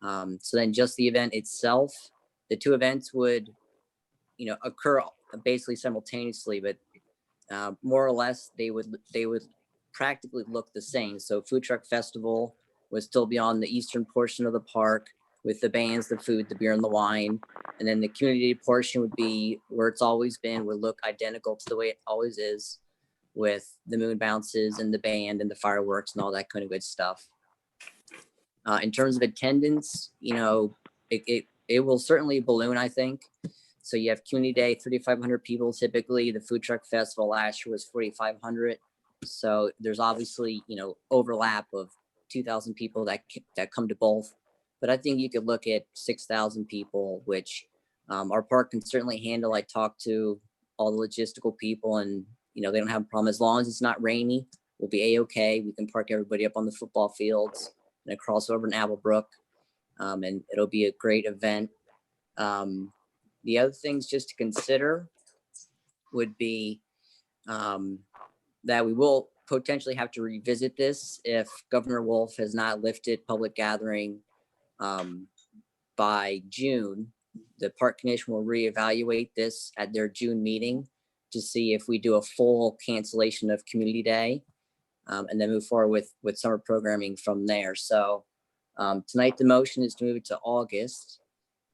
So then just the event itself, the two events would, occur basically simultaneously, but more or less they would practically look the same. So food truck festival would still be on the eastern portion of the park with the bands, the food, the beer and the wine. And then the community portion would be where it's always been, would look identical to the way it always is, with the moon bounces and the band and the fireworks and all that kind of good stuff. In terms of attendance, it will certainly balloon, I think. So you have community day, 3,500 people typically. The food truck festival last year was 4,500. So there's obviously, overlap of 2,000 people that come to both. But I think you could look at 6,000 people, which our park can certainly handle. I talked to all the logistical people, and they don't have a problem as long as it's not rainy. We'll be a-okay. We can park everybody up on the football fields and across over in Applebrook, and it'll be a great event. The other things just to consider would be that we will potentially have to revisit this if Governor Wolf has not lifted public gathering by June. The Park Commission will reevaluate this at their June meeting to see if we do a full cancellation of Community Day, and then move forward with summer programming from there. So tonight the motion is to move it to August.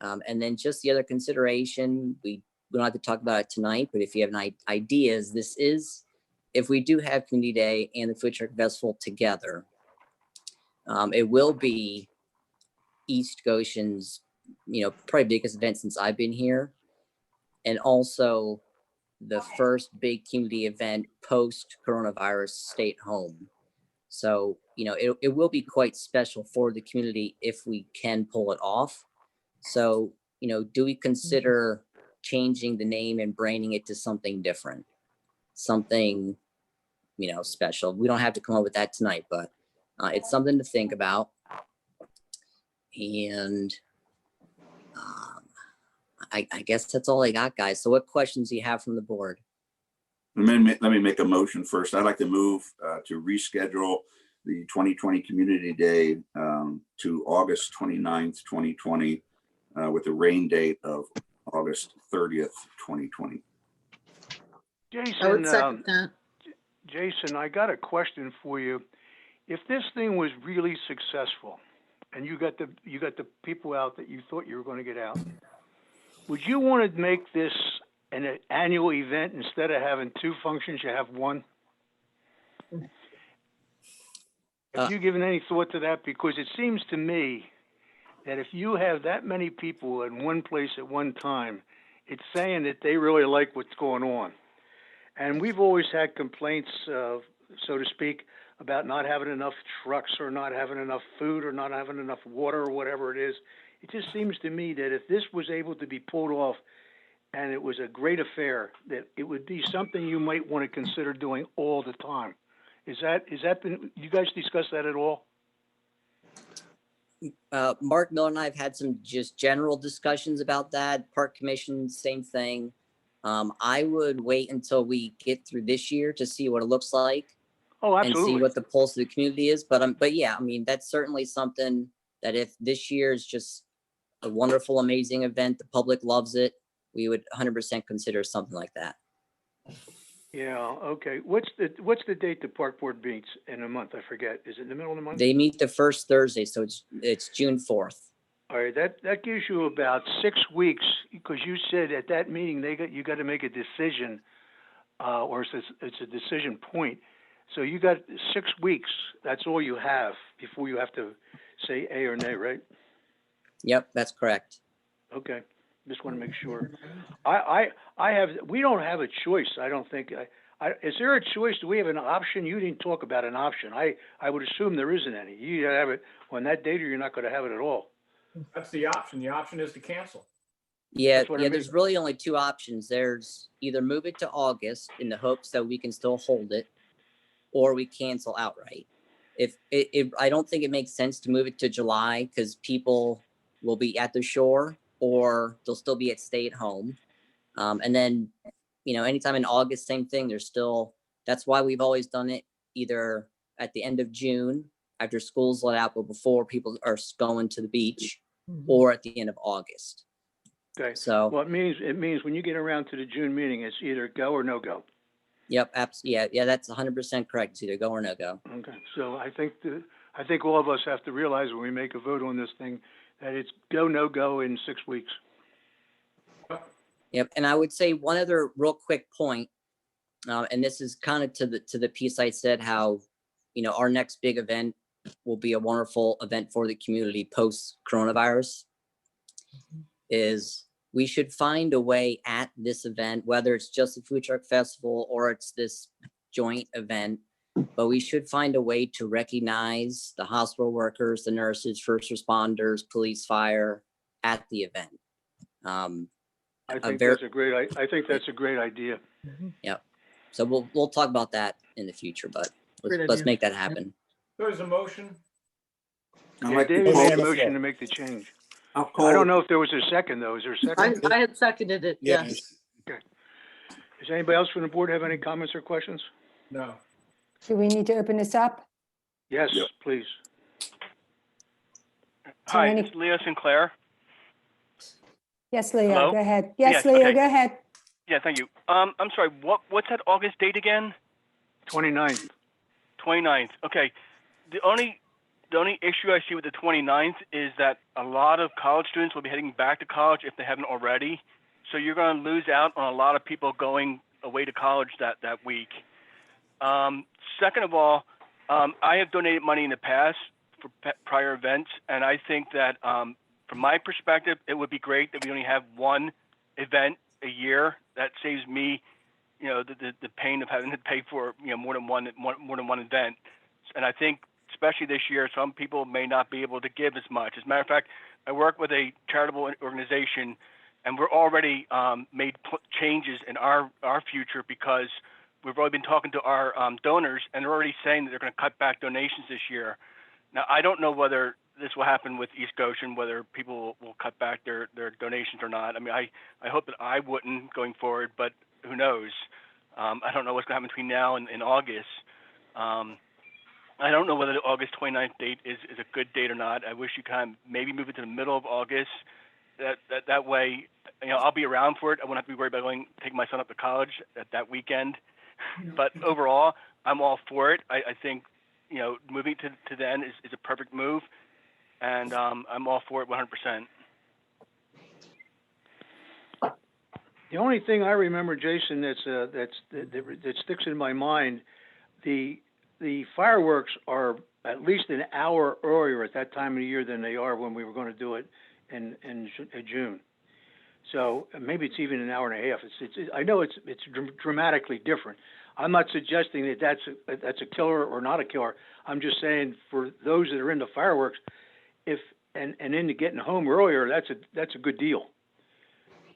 And then just the other consideration, we don't have to talk about it tonight, but if you have ideas, this is, if we do have Community Day and the Food Truck Festival together, it will be East Goshen's, probably biggest event since I've been here. And also the first big community event post coronavirus stay at home. So, it will be quite special for the community if we can pull it off. So, do we consider changing the name and branding it to something different, something, special? We don't have to come up with that tonight, but it's something to think about. And I guess that's all I got, guys. So what questions do you have from the board? Let me make a motion first. I'd like to move to reschedule the 2020 Community Day to August 29th, 2020, with a rain date of August 30th, 2020. I would second that. Jason, I got a question for you. If this thing was really successful and you got the people out that you thought you were going to get out, would you want to make this an annual event instead of having two functions? You have one. Have you given any thought to that? Because it seems to me that if you have that many people in one place at one time, it's saying that they really like what's going on. And we've always had complaints, so to speak, about not having enough trucks or not having enough food or not having enough water or whatever it is. It just seems to me that if this was able to be pulled off and it was a great affair, that it would be something you might want to consider doing all the time. Is that been, you guys discuss that at all? Mark Miller and I have had some just general discussions about that. Park Commission, same thing. I would wait until we get through this year to see what it looks like. Oh, absolutely. And see what the pulse of the community is. But yeah, I mean, that's certainly something that if this year is just a wonderful, amazing event, the public loves it, we would 100% consider something like that. Yeah. Okay. What's the date the park board meets in a month? I forget. Is it in the middle of the month? They meet the first Thursday, so it's June 4th. All right, that gives you about 6 weeks, because you said at that meeting, you got to make a decision, or it's a decision point. So you got 6 weeks, that's all you have before you have to say A or nay, right? Yep, that's correct. Okay, just want to make sure. We don't have a choice, I don't think. Is there a choice? Do we have an option? You didn't talk about an option. I would assume there isn't any. You either have it on that date or you're not going to have it at all. That's the option. The option is to cancel. Yeah, That's what I yeah, mean. there's really only two options. There's either move it to August in the hopes that we can still hold it, or we cancel outright. I don't think it makes sense to move it to July because people will be at the shore or they'll still be at stay at home. And then, anytime in August, same thing. That's why we've always done it either at the end of June after school's let out, but before people are going to the beach, or at the end of August. Okay. So, Well, it means when you get around to the June meeting, it's either go or no go. yep, yeah, that's 100% correct. It's either go or no go. Okay. So I think all of us have to realize when we make a vote on this thing that it's go, no go in 6 weeks. Yep, and I would say one other real quick point, and this is kind of to the piece I said, how our next big event will be a wonderful event for the community post coronavirus. Is we should find a way at this event, whether it's just a food truck festival or it's this joint event, but we should find a way to recognize the hospital workers, the nurses, first responders, police, fire at the event. I think that's a great idea. Yep. So we'll talk about that in the future, but let's make that happen. There's a motion. Yeah, David made a motion to make the change. I don't know if there was a second though. Is there a second? I had seconded it, yes. Okay. Does anybody else from the board have any comments or questions? No. Do we need to open this up? Yes, Yep. please. Hi, any- it's Leo Sinclair. Yes, Leo, Hello? go ahead. Yes, Yes, Leo, okay. go ahead. Yeah, thank you. I'm sorry, what's that August date again? 29th. 29th. Okay. The only issue I see with the 29th is that a lot of college students will be heading back to college if they haven't already. So you're going to lose out on a lot of people going away to college that week. Second of all, I have donated money in the past for prior events, and I think that from my perspective, it would be great that we only have one event a year. That saves me, the pain of having to pay for more than one event. And I think, especially this year, some people may not be able to give as much. As a matter of fact, I work with a charitable organization, and we're already made changes in our future because we've already been talking to our donors, and they're already saying that they're going to cut back donations this year. Now, I don't know whether this will happen with East Goshen, whether people will cut back their donations or not. I mean, I hope that I wouldn't going forward, but who knows? I don't know what's going to happen between now and August. I don't know whether the August 29th date is a good date or not. I wish you kind of maybe move it to the middle of August. That way, I'll be around for it. I won't have to be worried about take my son up to college that weekend. But overall, I'm all for it. I think, moving to then is a perfect move. And I'm all for it 100%. The only thing I remember, Jason, that sticks in my mind, the fireworks are at least an hour earlier at that time of the year than they are when we were going to do it in June. So maybe it's even an hour and a half. I know it's dramatically different. I'm not suggesting that that's a killer or not a killer. I'm just saying for those that are into fireworks, and into getting home earlier, that's a good deal.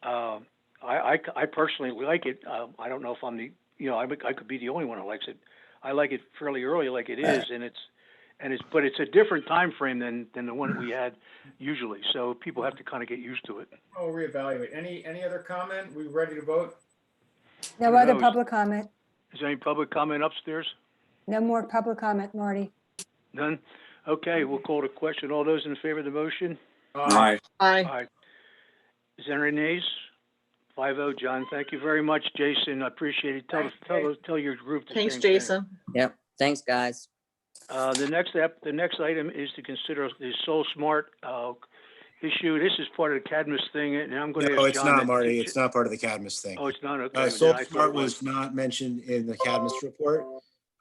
I personally like it. I don't know if I'm I could be the only one who likes it. I like it fairly early, like it is, but it's a different time frame than the one that we had usually. So people have to kind of get used to it. I'll reevaluate. Any other comment? We ready to vote? No other public comment. Is there any public comment upstairs? No more public comment, Marty. None? Okay, we'll call the question. All those in favor of the motion? Aye. Aye. Is there any nays? 5-0, John. Thank you very much, Jason. I appreciate it. Tell your group the Thanks, same thing. Jason. Yep. Thanks, guys. The next item is to consider the Soul Smart issue? This is part of the Cadmus thing, and I'm going to No, ask it's John. not, Marty. It's not part of the Cadmus thing. Oh, it's not, okay. Soul Then I thought Smart it was not mentioned in the Cadmus report.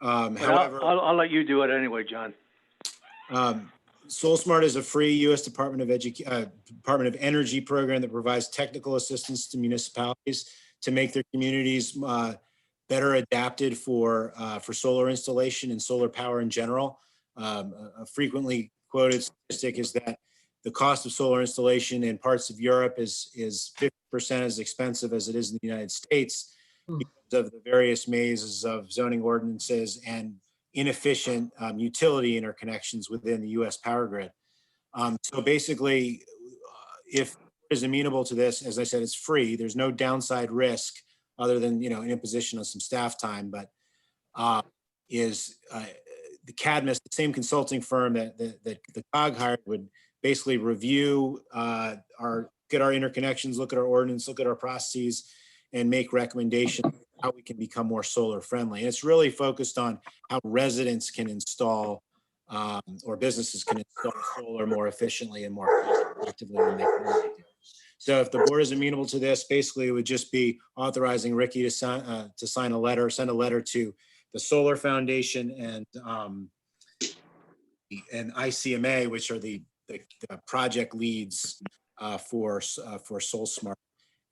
But However, I'll let you do it anyway, John. Soul Smart is a free U.S. Department of Energy program that provides technical assistance to municipalities to make their communities better adapted for solar installation and solar power in general. A frequently quoted statistic is that the cost of solar installation in parts of Europe is 50% as expensive as it is in the United States because of the various mazes of zoning ordinances and inefficient utility interconnections within the U.S. power grid. So basically, if it is amenable to this, as I said, it's free. There's no downside risk other than, an imposition of some staff time, but the Cadmus, the same consulting firm that the COG hired, would basically review get our interconnections, look at our ordinance, look at our processes, and make recommendations how we can become more solar friendly. And it's really focused on how residents can install or businesses can install solar more efficiently and more cost effectively than they currently do. So if the board is amenable to this, basically it would just be authorizing Ricky to sign a letter, send a letter to the Solar Foundation and ICMA, which are the project leads for Soul Smart,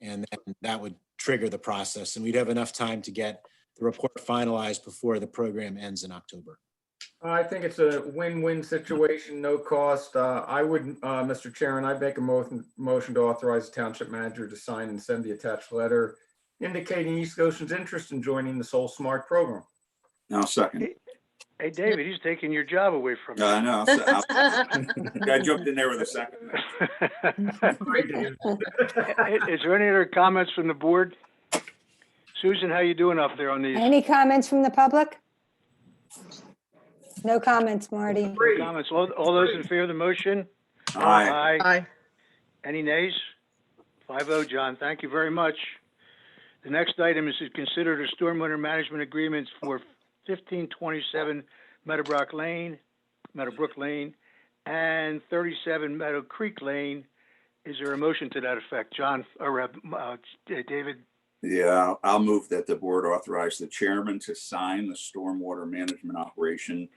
and then that would trigger the process, and we'd have enough time to get the report finalized before the program ends in October. I think it's a win-win situation, no cost. I would, Mr. Chairman, I'd make a motion to authorize the township manager to sign and send the attached letter indicating East Goshen's interest in joining the Soul Smart program. Now, second. Hey, David, he's taking your job away from you. I know. I jumped in there with a second. Is there any other comments from the board? Susan, how you doing up there on these? Any comments from the public? No comments, Marty. No comments. All those in favor of the motion? Aye. Aye. Any nays? 5-0, John. Thank you very much. The next item is to consider the stormwater management agreements for 1527 Meadowbrook Lane, and 37 Meadow Creek Lane. Is there a motion to that effect, John or David? Yeah, I'll move that the board authorize the chairman to sign the stormwater management operation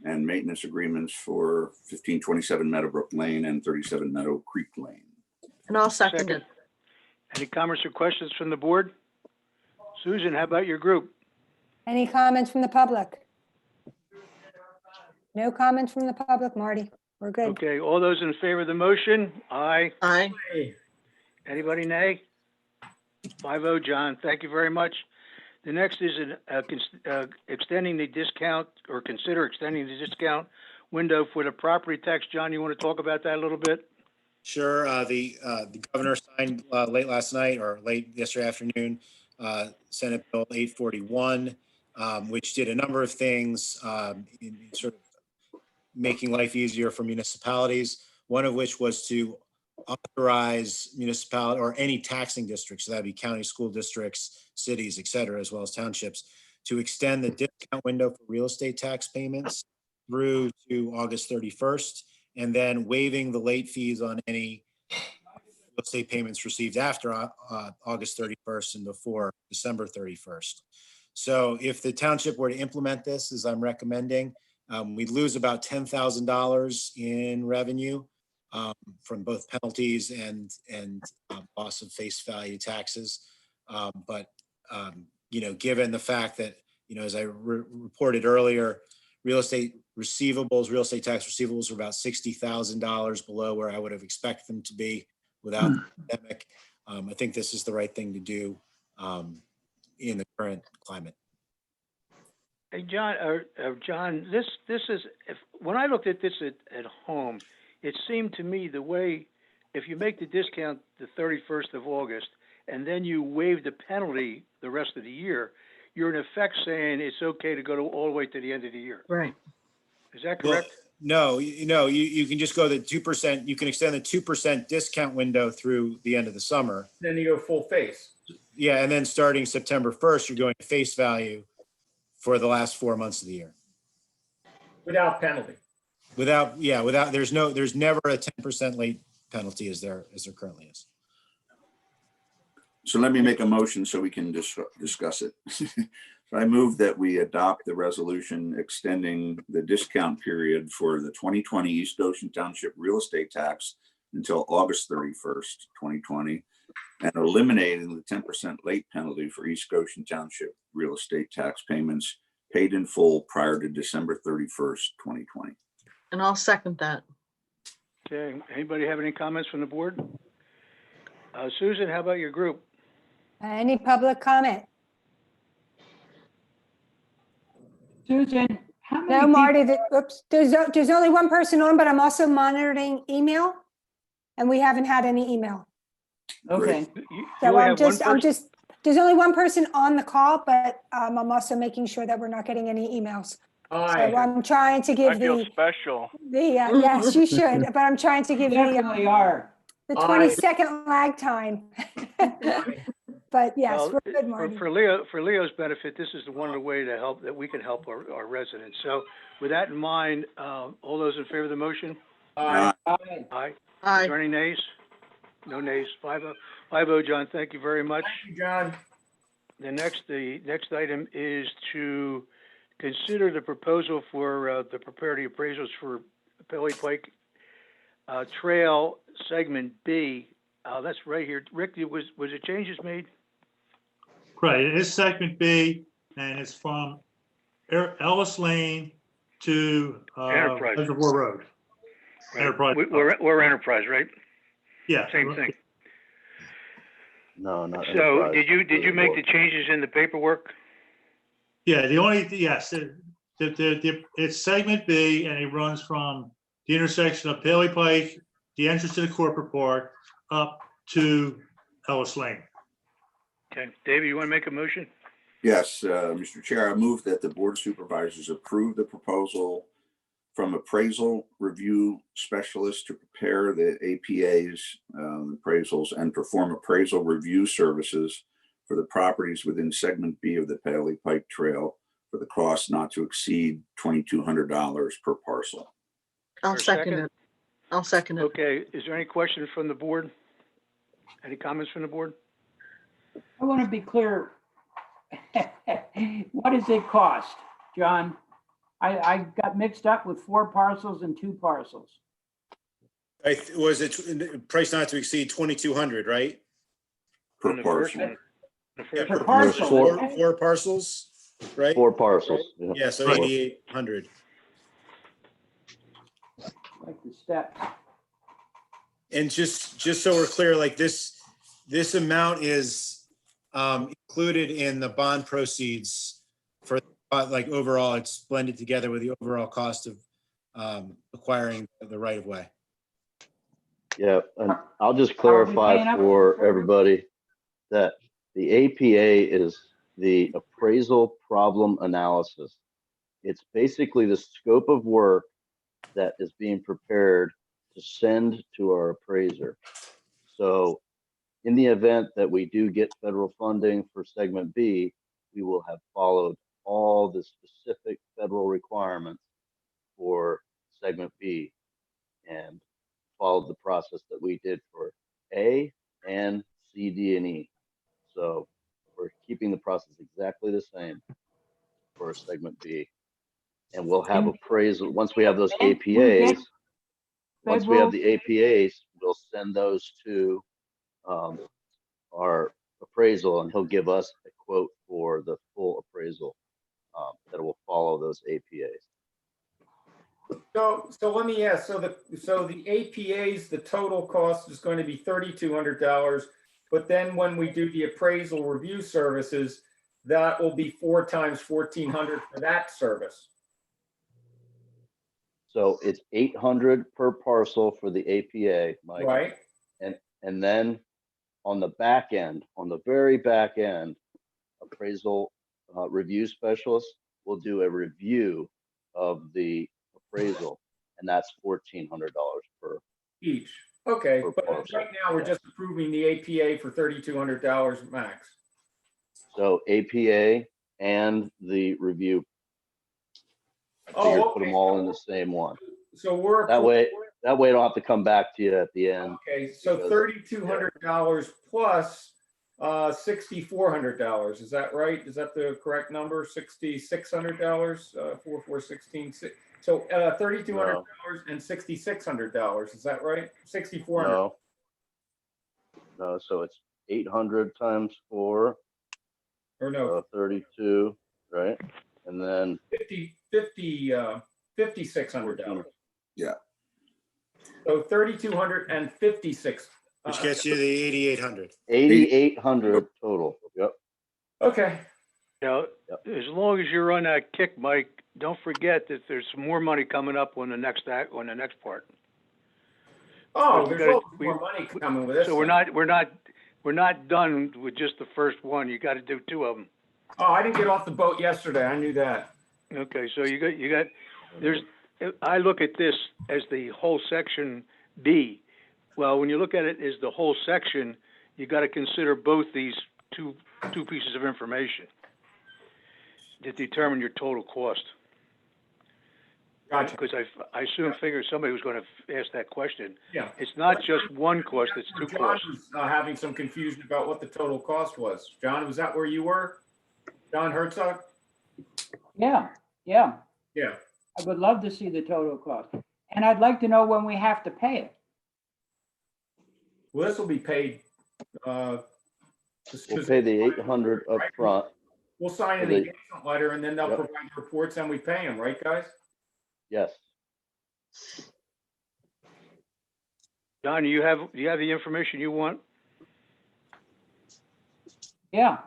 and maintenance agreements for 1527 Meadowbrook Lane and 37 Meadow Creek Lane. And I'll second it. Any comments or questions from the board? Susan, how about your group? Any comments from the public? No comments from the public, Marty. We're good. Okay, all those in favor of the motion? Aye. Aye. Anybody nay? 5-0, John. Thank you very much. The next is extending the discount, or consider extending the discount window for the property tax. John, you want to talk about that a little bit? Sure. The governor signed late last night or late yesterday afternoon, Senate Bill 841, which did a number of things in sort of making life easier for municipalities. One of which was to authorize municipality or any taxing districts, so that'd be county school districts, cities, et cetera, as well as townships, to extend the discount window for real estate tax payments through to August 31st, and then waiving the late fees on any real estate payments received after August 31st and before December 31st. So if the township were to implement this, as I'm recommending, we'd lose about $10,000 in revenue from both penalties and loss of face value taxes. But given the fact that, as I reported earlier, real estate tax receivables are about $60,000 below where I would have expected them to be without the pandemic. I think this is the right thing to do in the current climate. Hey, John, John, this is, when I looked at this at home, it seemed to me the way, if you make the discount the 31st of August, and then you waive the penalty the rest of the year, you're in effect saying it's okay to go all the way to the end of the year. Right. Is that correct? Well, no, you can just go the 2%, you can extend the 2% discount window through the end of the summer. Then you go full face. Yeah, and then starting September 1st, you're going to face value for the last 4 months of the year. Without penalty. There's never a 10% late penalty as there currently is. So let me make a motion so we can discuss it. So I move that we adopt the resolution extending the discount period for the 2020 East Ocean Township real estate tax until August 31st, 2020, and eliminating the 10% late penalty for East Goshen Township real estate tax payments paid in full prior to December 31st, 2020. And I'll second that. Okay, anybody have any comments from the board? Susan, how about your group? Any public comment? Susan, how many No, people? Marty, oops, there's only one person on, but I'm also monitoring email. And we haven't had any email. Okay, You So only I'm have one just, person? there's only one person on the call, but I'm also making sure that we're not getting any emails. So Aye. I'm trying to I give feel the, special. yes, you should, but I'm trying to you give definitely are. the Aye. 20-second lag time. But yes, Well, we're good, Marty. For Leo's benefit, this is one of the way to help, that we can help our residents. So with that in mind, all those in favor of the motion? Aye. Aye. Aye. Is Aye. there any nays? No nays. 5-0, John, thank you very much. Thank you, John. The next item is to consider the proposal for the preparatory appraisals for Pelly Pike Trail Segment B. That's right here. Rick, was it changes made? Right, it is segment B, and it's from Ellis Lane to Enterprise. Reservoir Road. Right. Enterprise. We're Enterprise, right? Yeah. Same thing. No, not So enterprise. did you make the changes in the paperwork? Yeah, yes, it's segment B, and it runs from the intersection of Paley Pike, the entrance to the corporate park, up to Ellis Lane. Okay, David, you want to make a motion? Yes, Mr. Chair, I move that the Board of Supervisors approve the proposal from appraisal review specialists to prepare the APAs, appraisals, and perform appraisal review services for the properties within segment B of the Paley Pike Trail for the cost not to exceed $2,200 per parcel. I'll Or second it. I'll second it. Okay, is there any questions from the board? Any comments from the board? I want to be clear. What does it cost, John? I got mixed up with 4 parcels and 2 parcels. Was it price not to exceed 2,200, right? Per On the first parcel. one? The Yeah, first Per one? parcel. Four parcels, right? 4 parcels. Yeah, so Right. 8,800. Like the steps. And just so we're clear, like this amount is included in the bond proceeds for like overall, it's blended together with the overall cost of acquiring the right of way. Yeah, and I'll just Are we clarify paying up for for it? everybody that the APA is the appraisal problem analysis. It's basically the scope of work that is being prepared to send to our appraiser. So in the event that we do get federal funding for segment B, we will have followed all the specific federal requirements for segment B and followed the process that we did for A and C, D, and E. So we're keeping the process exactly the same for segment B. And we'll have appraisal, once we have those APAs, once we have the APAs, we'll send those to our appraisal, and he'll give us a quote for the full appraisal that will follow those APAs. So let me ask, so the APAs, the total cost is going to be $3,200, but then when we do the appraisal review services, that will be 4 times $1,400 for that service. So it's 800 per parcel for the APA, Mike. Right? And then on the back end, on the very back end, appraisal review specialist will do a review of the appraisal, and that's $1,400 per Each. Okay, per but parcel. right now we're just approving the APA for $3,200 max. So APA and the review. I Oh, figured put okay. them all in the same one. So we're That way, That way I don't have to come back to you at the end. Okay, so $3,200 plus $6,400. Is that right? Is that the correct number? $6,600, 4,416. So $3,200 and $6,600. Is that right? $6,400. No. No, so it's 800 times 4, Or no, 32, right? And then $5,600. Yeah. So 3,256. Which gets you the 8,800. 8,800 total. Yep. Okay. Now, Yep. as long as you're on that kick, Mike, don't forget that there's some more money coming up on the next part. Oh, We there's gotta- always more money coming with this. So we're thing. not done with just the first one. You got to do two of them. Oh, I didn't get off the boat yesterday. I knew that. Okay, so you got I look at this as the whole section B. Well, when you look at it as the whole section, you got to consider both these two pieces of information to determine your total cost. Gotcha. Because I figured somebody was going to ask that question. Yeah. It's not just one cost, it's two John costs. was having some confusion about what the total cost was. John, was that where you were? John Herzog? Yeah. Yeah. I would love to see the total cost. And I'd like to know when we have to pay it. Well, this will be paid. We'll pay the 800 up front. We'll sign an They- engagement letter and then they'll Yep. provide the reports and we pay them, right, guys? Yes. Don, do you have the information you want? Yeah.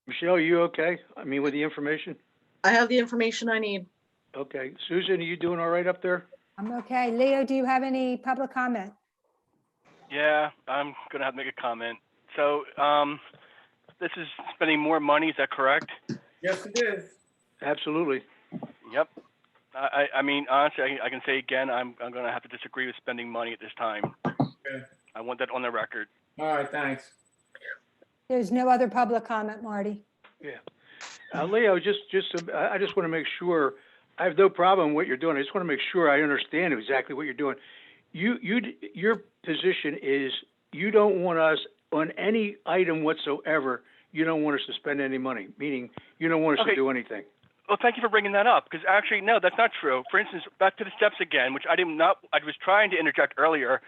Michelle, you okay? I mean, with the information? I have the information I need. Okay. Susan, are you doing all right up there? I'm okay. Leo, do you have any public comment? Yeah, I'm gonna have to make a comment. So, this is spending more money, is that correct? Yes, it is. Absolutely. Yep. I mean, honestly, I can say again, I'm gonna have to disagree with spending money at this time. Okay. I want that on the record. All right, thanks. There's no other public comment, Marty. Yeah. Leo, I just want to make sure, I have no problem with what you're doing. I just want to make sure I understand exactly what you're doing. Your position is you don't want us on any item whatsoever, you don't want us to spend any money, meaning you don't want us to Okay. do anything. Well, thank you for bringing that up, because actually, no, that's not true. For instance, back to the steps again, which I was trying to interject earlier.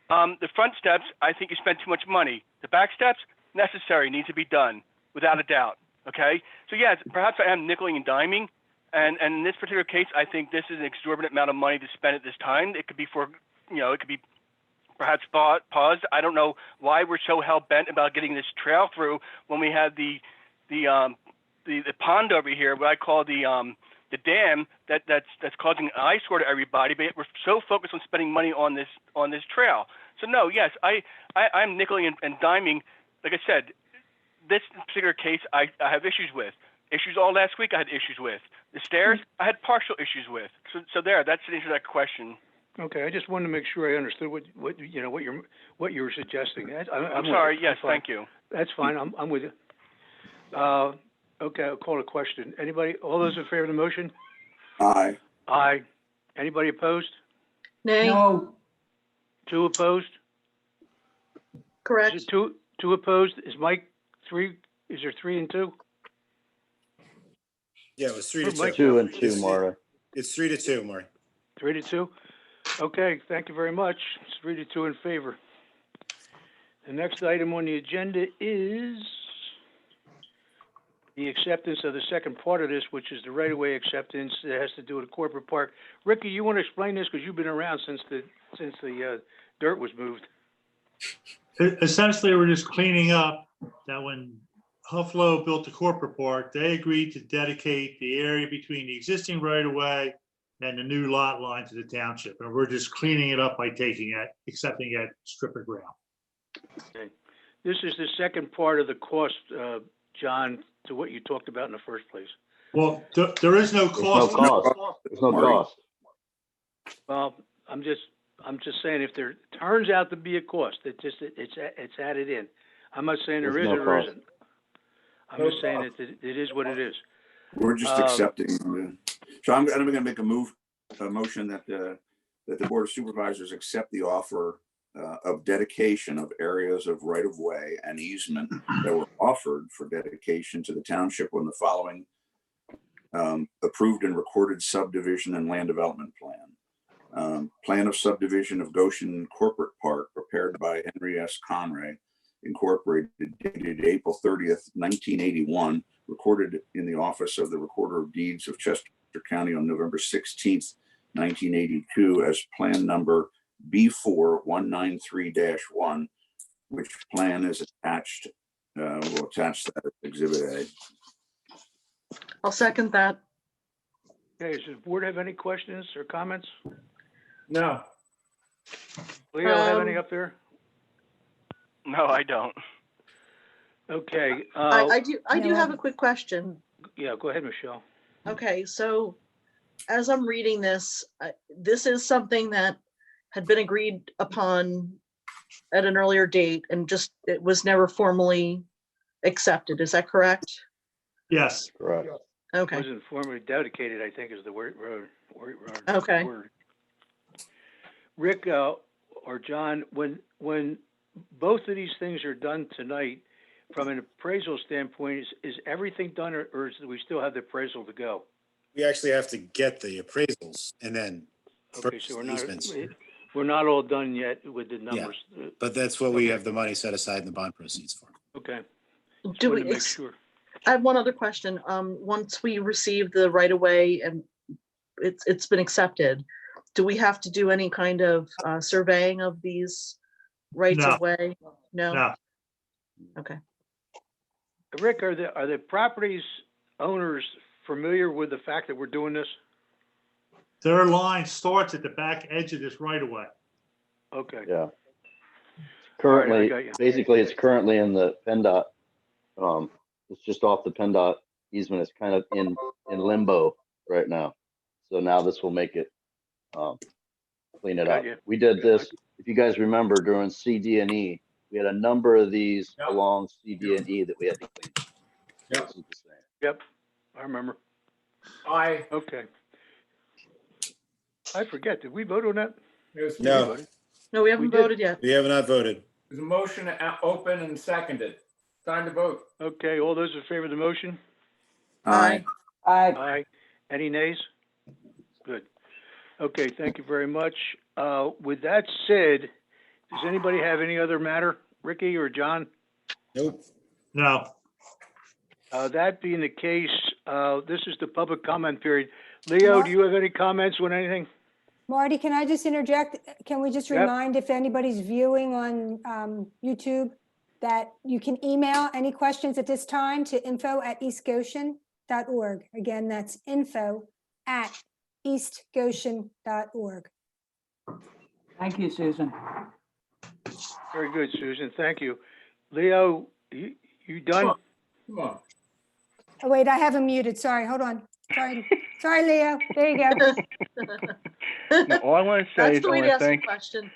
The front steps, I think you spent too much money. The back steps, necessary, need to be done, without a doubt. Okay? So yes, perhaps I am nickeling and diming, and in this particular case, I think this is an exorbitant amount of money to spend at this time. It could be it could be perhaps paused. I don't know why we're so hell-bent about getting this trail through when we have the pond over here, what I call the dam that's causing an eyesore to everybody, but we're so focused on spending money on this trail. So no, yes, I'm nickeling and diming. Like I said, this particular case I have issues with. Issues all last week I had issues with. The stairs I had partial issues with. So that's the answer to that question. Okay, I just wanted to make sure I understood what you were suggesting. I'm sorry. Yes, fine. thank you. That's fine. I'm with you. Okay, I'll call a question. Anybody? All those in favor of the motion? Aye. Aye. Anybody opposed? Nay, No, 2 opposed? correct. Is it two opposed? Is Mike 3? Is there 3 and 2? Yeah, it was 3 to 2. Mike. 2 and 2, Marta. It's 3 to 2, Marty. 3 to 2? Okay, thank you very much. It's 3 to 2 in favor. The next item on the agenda is the acceptance of the second part of this, which is the right-of-way acceptance. It has to do with the corporate park. Ricky, you want to explain this because you've been around since the dirt was moved. Essentially, we're just cleaning up that when Hufflo built the corporate park, they agreed to dedicate the area between the existing right-of-way and the new lot line to the township. And we're just cleaning it up by accepting that strip of ground. Okay. This is the second part of the cost, John, to what you talked about in the first place. Well, there is no There's no cost. cost. There's no cost. Well, I'm just saying if there turns out to be a cost, it's added in. I'm not saying there There's is no or cost. isn't. I'm just saying it is what it is. We're just accepting. So I'm going to make a motion that that the Board of Supervisors accept the offer of dedication of areas of right-of-way and easement that were offered for dedication to the township on the following approved and recorded subdivision and land development plan. Plan of subdivision of Goshen Corporate Park prepared by Henry S. Conray, Incorporated, dated April 30th, 1981, recorded in the office of the Recorder of Deeds of Chester County on November 16th, 1982 as plan number B4193-1, which plan is attached, we'll attach that as Exhibit A. I'll second that. Okay, does the board have any questions or comments? No. Leo, have any up there? No, I don't. Okay, I do have a quick question. yeah, go ahead, Michelle. Okay, so as I'm reading this, this is something that had been agreed upon at an earlier date and just, it was never formally accepted. Is that correct? Yes. Correct. Okay, Wasn't formally dedicated, I think is the word. Okay. word. Rick, or John, when both of these things are done tonight, from an appraisal standpoint, is everything done or do we still have the appraisal to go? We actually have to get the appraisals and then Okay, purchase so the easements. we're not all done yet with the numbers. But that's what we have the money set aside in the bond proceeds for. Okay. Just do wanted we, to make sure. I have one other question. Once we receive the right of way and it's been accepted, do we have to do any kind of surveying of these rights No. of way? No? No. Okay. Rick, are the properties owners familiar with the fact that we're doing this? Their line starts at the back edge of this right away. Okay. Yeah. All right, I Currently, got you. basically, it's currently in the PennDOT. It's just off the PennDOT easement. It's kind of in limbo right now. So now this will make it clean it Got up. you. We did this, if you guys remember, during CD&E, we had a number of these Yep. along CD&E that we had to clean. Yep. This is the same. Yep, I remember. Aye. Okay. I forget, did we vote on that? There's No. No, we haven't did. voted yet. We have not voted. a motion open and seconded. Time to vote. Okay, all those in favor of the motion? Aye. Aye. Aye. Any nays? Good. Okay, thank you very much. With that said, does anybody have any other matter? Ricky or John? Nope. No. That being the case, this is the public comment period. Leo, do you have any comments on anything? Marty, can I just interject? Can we just Yep. remind if anybody's viewing on YouTube that you can email any questions at this time to info@eastgoshen.org. Again, that's info@eastgoshen.org. Thank you, Susan. Very good, Susan, thank you. Leo, you done? Come on. Oh, wait, I have him muted. Sorry, hold on. Sorry, Leo. There you go. No, all I want to say That's is the I way want to to ask a thank. question.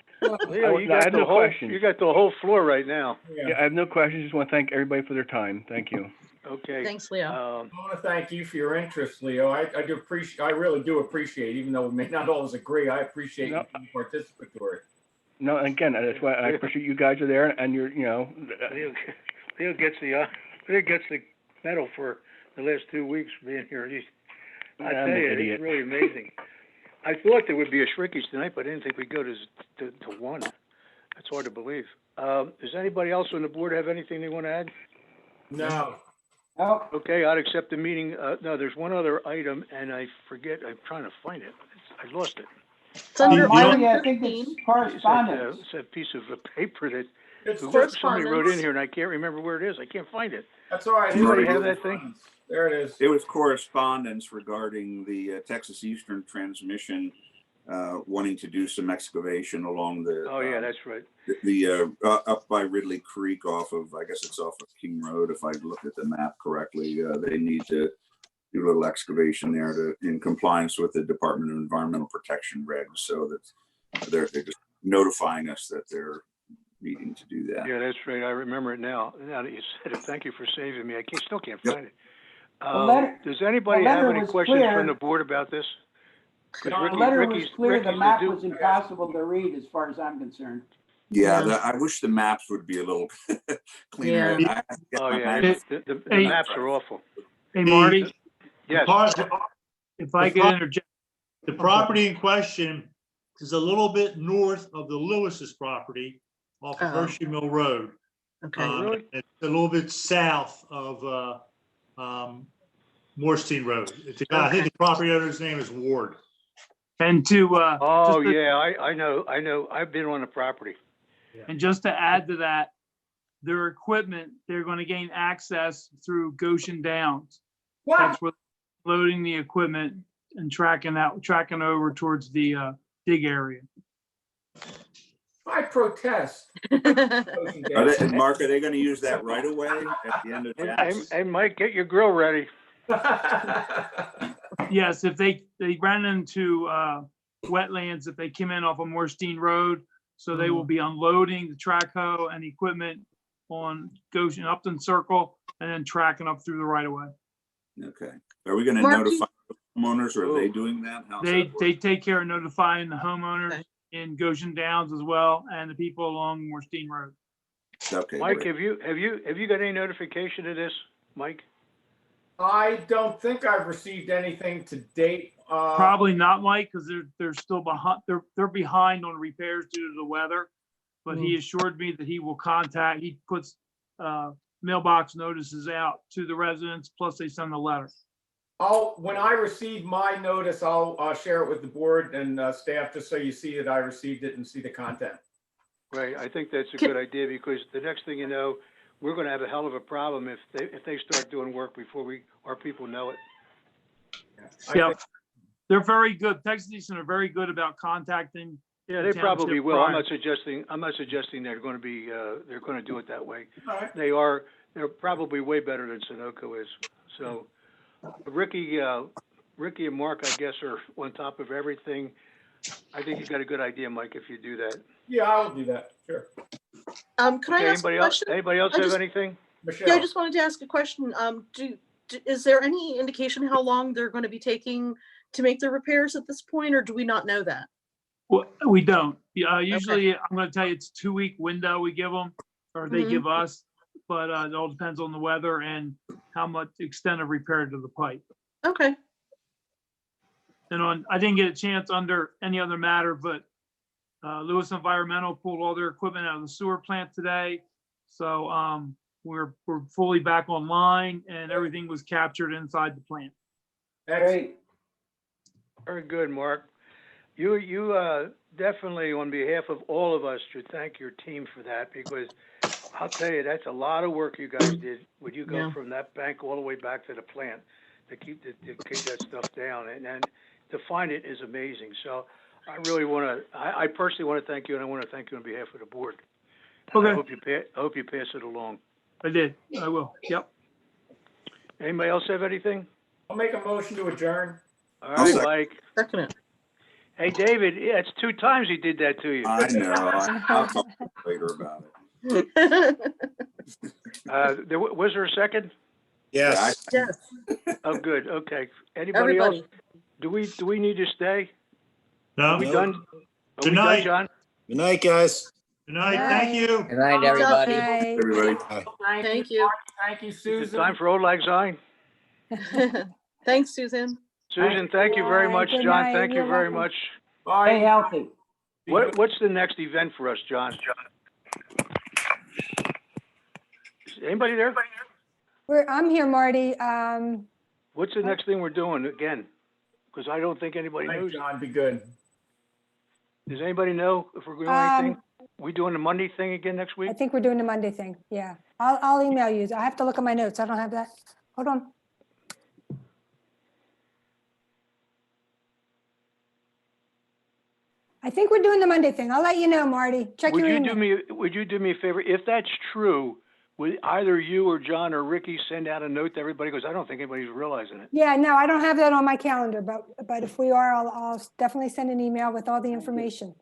Leo, you I got have the no whole, questions. you got the whole floor right now. Yeah, I have no questions. Just want to thank everybody for their time. Thank you. Okay. Thanks, Leo. I want to thank you for your interest, Leo. I do appreciate, I really do appreciate, even though we may not always agree, I appreciate you No. being participatory. No, again, that's why I appreciate you guys are there and you're, Leo gets the medal for the last 2 weeks being here. I I'm tell an you, idiot. it's really amazing. I thought there would be a shrinkage tonight, but I didn't think we'd go to one. That's hard to believe. Does anybody else on the board have anything they want to add? No. Oh, Okay, I'd accept the meeting. No, there's one other item, and I forget. I'm trying to find it. I lost it. It's under Marty, item I think 15. it's correspondence. It's that piece of paper that It's somebody correspondence. wrote in here, and I can't remember where it is. I can't find it. That's all right. Anybody have that thing? There it is. It was correspondence regarding the Texas Eastern Transmission wanting to do some excavation along the. Oh, yeah, that's right. Up by Ridley Creek off of, I guess it's off of King Road, if I look at the map correctly. They need to do a little excavation there in compliance with the Department of Environmental Protection regs, so that they're just notifying us that they're needing to do that. Yeah, that's right. I remember it now. Now that you said it, thank you for saving me. I still can't Yep. find it. The letter- Does anybody the have letter any was questions clear. from the board about this? 'Cause The Ricky- letter was Ricky's- clear, the Ricky's map the was impossible to read as far as I'm concerned. Yeah, Yeah. I wish the maps would be a little cleaner. Yeah. I have to get Oh, my yeah, maps. the Hey. maps are awful. Hey, Marty, Yes, if I could interject, The property in question is a little bit north of the Lewis's property off of Oh. Hershey Mill Road. Okay. really? It's a little bit south of Morstein Road. I think the property owner's name is Ward. and to, Oh, just to- yeah, I know. I've been on the property. and just to add to that, their equipment, they're gonna gain access through Goshen Downs. What? That's where loading the equipment and tracking over towards the dig area. I protest. Are they, Mark, are they gonna use that right away at the end of Jackson? Hey, Mike, get your grill ready. Yes, if they ran into wetlands, if they came in off of Morstein Road, so they will be unloading the track hoe and equipment on Goshen Upton Circle and then tracking up through the right of way. Okay. Are we gonna Mark, notify homeowners, or are they doing that? How's They that work? they take care of notifying the homeowners Okay. in Goshen Downs as well and the people along Morstein Road. Okay, Mike, great. have you got any notification of this, Mike? I don't think I've received anything to date. Probably not, Mike, because they're still behind. They're behind on repairs due to the weather. But he assured me that he will contact. He puts mailbox notices out to the residents. Plus, they send a letter. When I receive my notice, I'll share it with the board and staff, just so you see that I received it and see the content. Right, I think that's a good idea, because the next thing you know, we're gonna have a hell of a problem if they start doing work before our people know it. I Yeah, think- they're very good. Texas Eastern are very good about contacting. Yeah, the they probably township will. I'm prior. not suggesting they're gonna be, they're gonna do it that way. All right. They're probably way better than Sunoco is. So Ricky and Mark, I guess, are on top of everything. I think you got a good idea, Mike, if you do that. Yeah, I'll do that. Sure. Can I Okay, ask a question? anybody else I have just- anything? Michelle. Yeah, I just wanted to ask a question. Is there any indication how long they're going to be taking to make the repairs at this point, or do we not know that? Well, we don't. Usually, I'm going to tell you, it's a 2-week window we give them, or they Mhm. give us. But it all depends on the weather and how much extent of repair to the pipe. Okay. And I didn't get a chance under any other matter, but Lewis Environmental pulled all their equipment out of the sewer plant today. So we're fully back online and everything was captured inside the plant. Great. Very good, Mark. You definitely, on behalf of all of us, should thank your team for that, because I'll tell you, that's a lot of work you guys did when you go Yeah. from that bank all the way back to the plant to keep that stuff down, and to find it is amazing. So I really I personally want to thank you, and I want to thank you on behalf of the board. And I Okay, hope you pass it along. I did. I will. Yep. Anybody else have anything? I'll make a motion to adjourn. All I'll right, second. Mike. Second it. Hey, David, yeah, it's 2 times he did that to you. I know. I'll talk later about it. Was there a second? Yes. Yes, Oh, good, okay. Anybody else? everybody. Do we need to stay? No? Are we No. done? Are Good we done, night. John? Good night, guys. Good night. Thank you. Good night, everybody. Bye. Everybody. Thank you. Thank you, Is it Susan. time for Old Lang Syne? Thanks, Susan. Susan, thank you very Bye. much. Good John, night. thank you You're very welcome. much. Stay Bye. healthy. What's the next event for us, John? Is anybody there? I'm here, Marty. What's the next thing we're doing again? Because I don't think anybody Thank knows. John, be good. Does anybody know if we're doing anything? We doing the Monday thing again next week? I think we're doing the Monday thing. Yeah. I'll email you. I have to look at my notes. I don't have that. Hold on. I think we're doing the Monday thing. I'll let you know, Marty. Check your email. Would you do me a favor? If that's true, would either you or John or Ricky send out a note to everybody? Because I don't think anybody's realizing it. Yeah, no, I don't have that on my calendar, but if we are, I'll definitely send an email with all the information.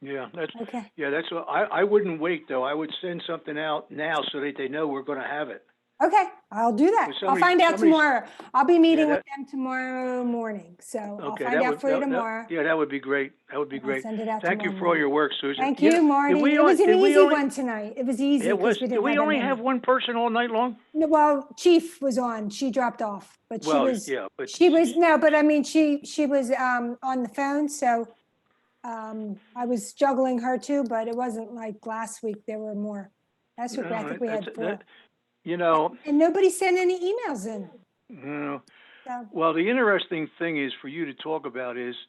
Yeah, Okay. that's what I wouldn't wait though. I would send something out now so that they know we're going to have it. Okay, I'll do that. Well, I'll find out somebody's- tomorrow. I'll be meeting with that- them tomorrow morning, so I'll Okay, find that out would, for you that- tomorrow. yeah, that would be great. That would be I'll great. send it out Thank you tomorrow for all your morning. work, Susan. Thank know, you, Marty. did we It on- was an did we easy on- one tonight. It was easy It was, because we did didn't we have that only many. have one person all night long? No, well, Chief was on. She dropped off, but she Well, was, yeah, but. no, but I mean, she was on the phone, so I was juggling her too, but it wasn't like last week. There were more. Last week, I No, think we had that's- 4. You know, And nobody sent any emails in. you know, So, well, the interesting thing is for you to talk about is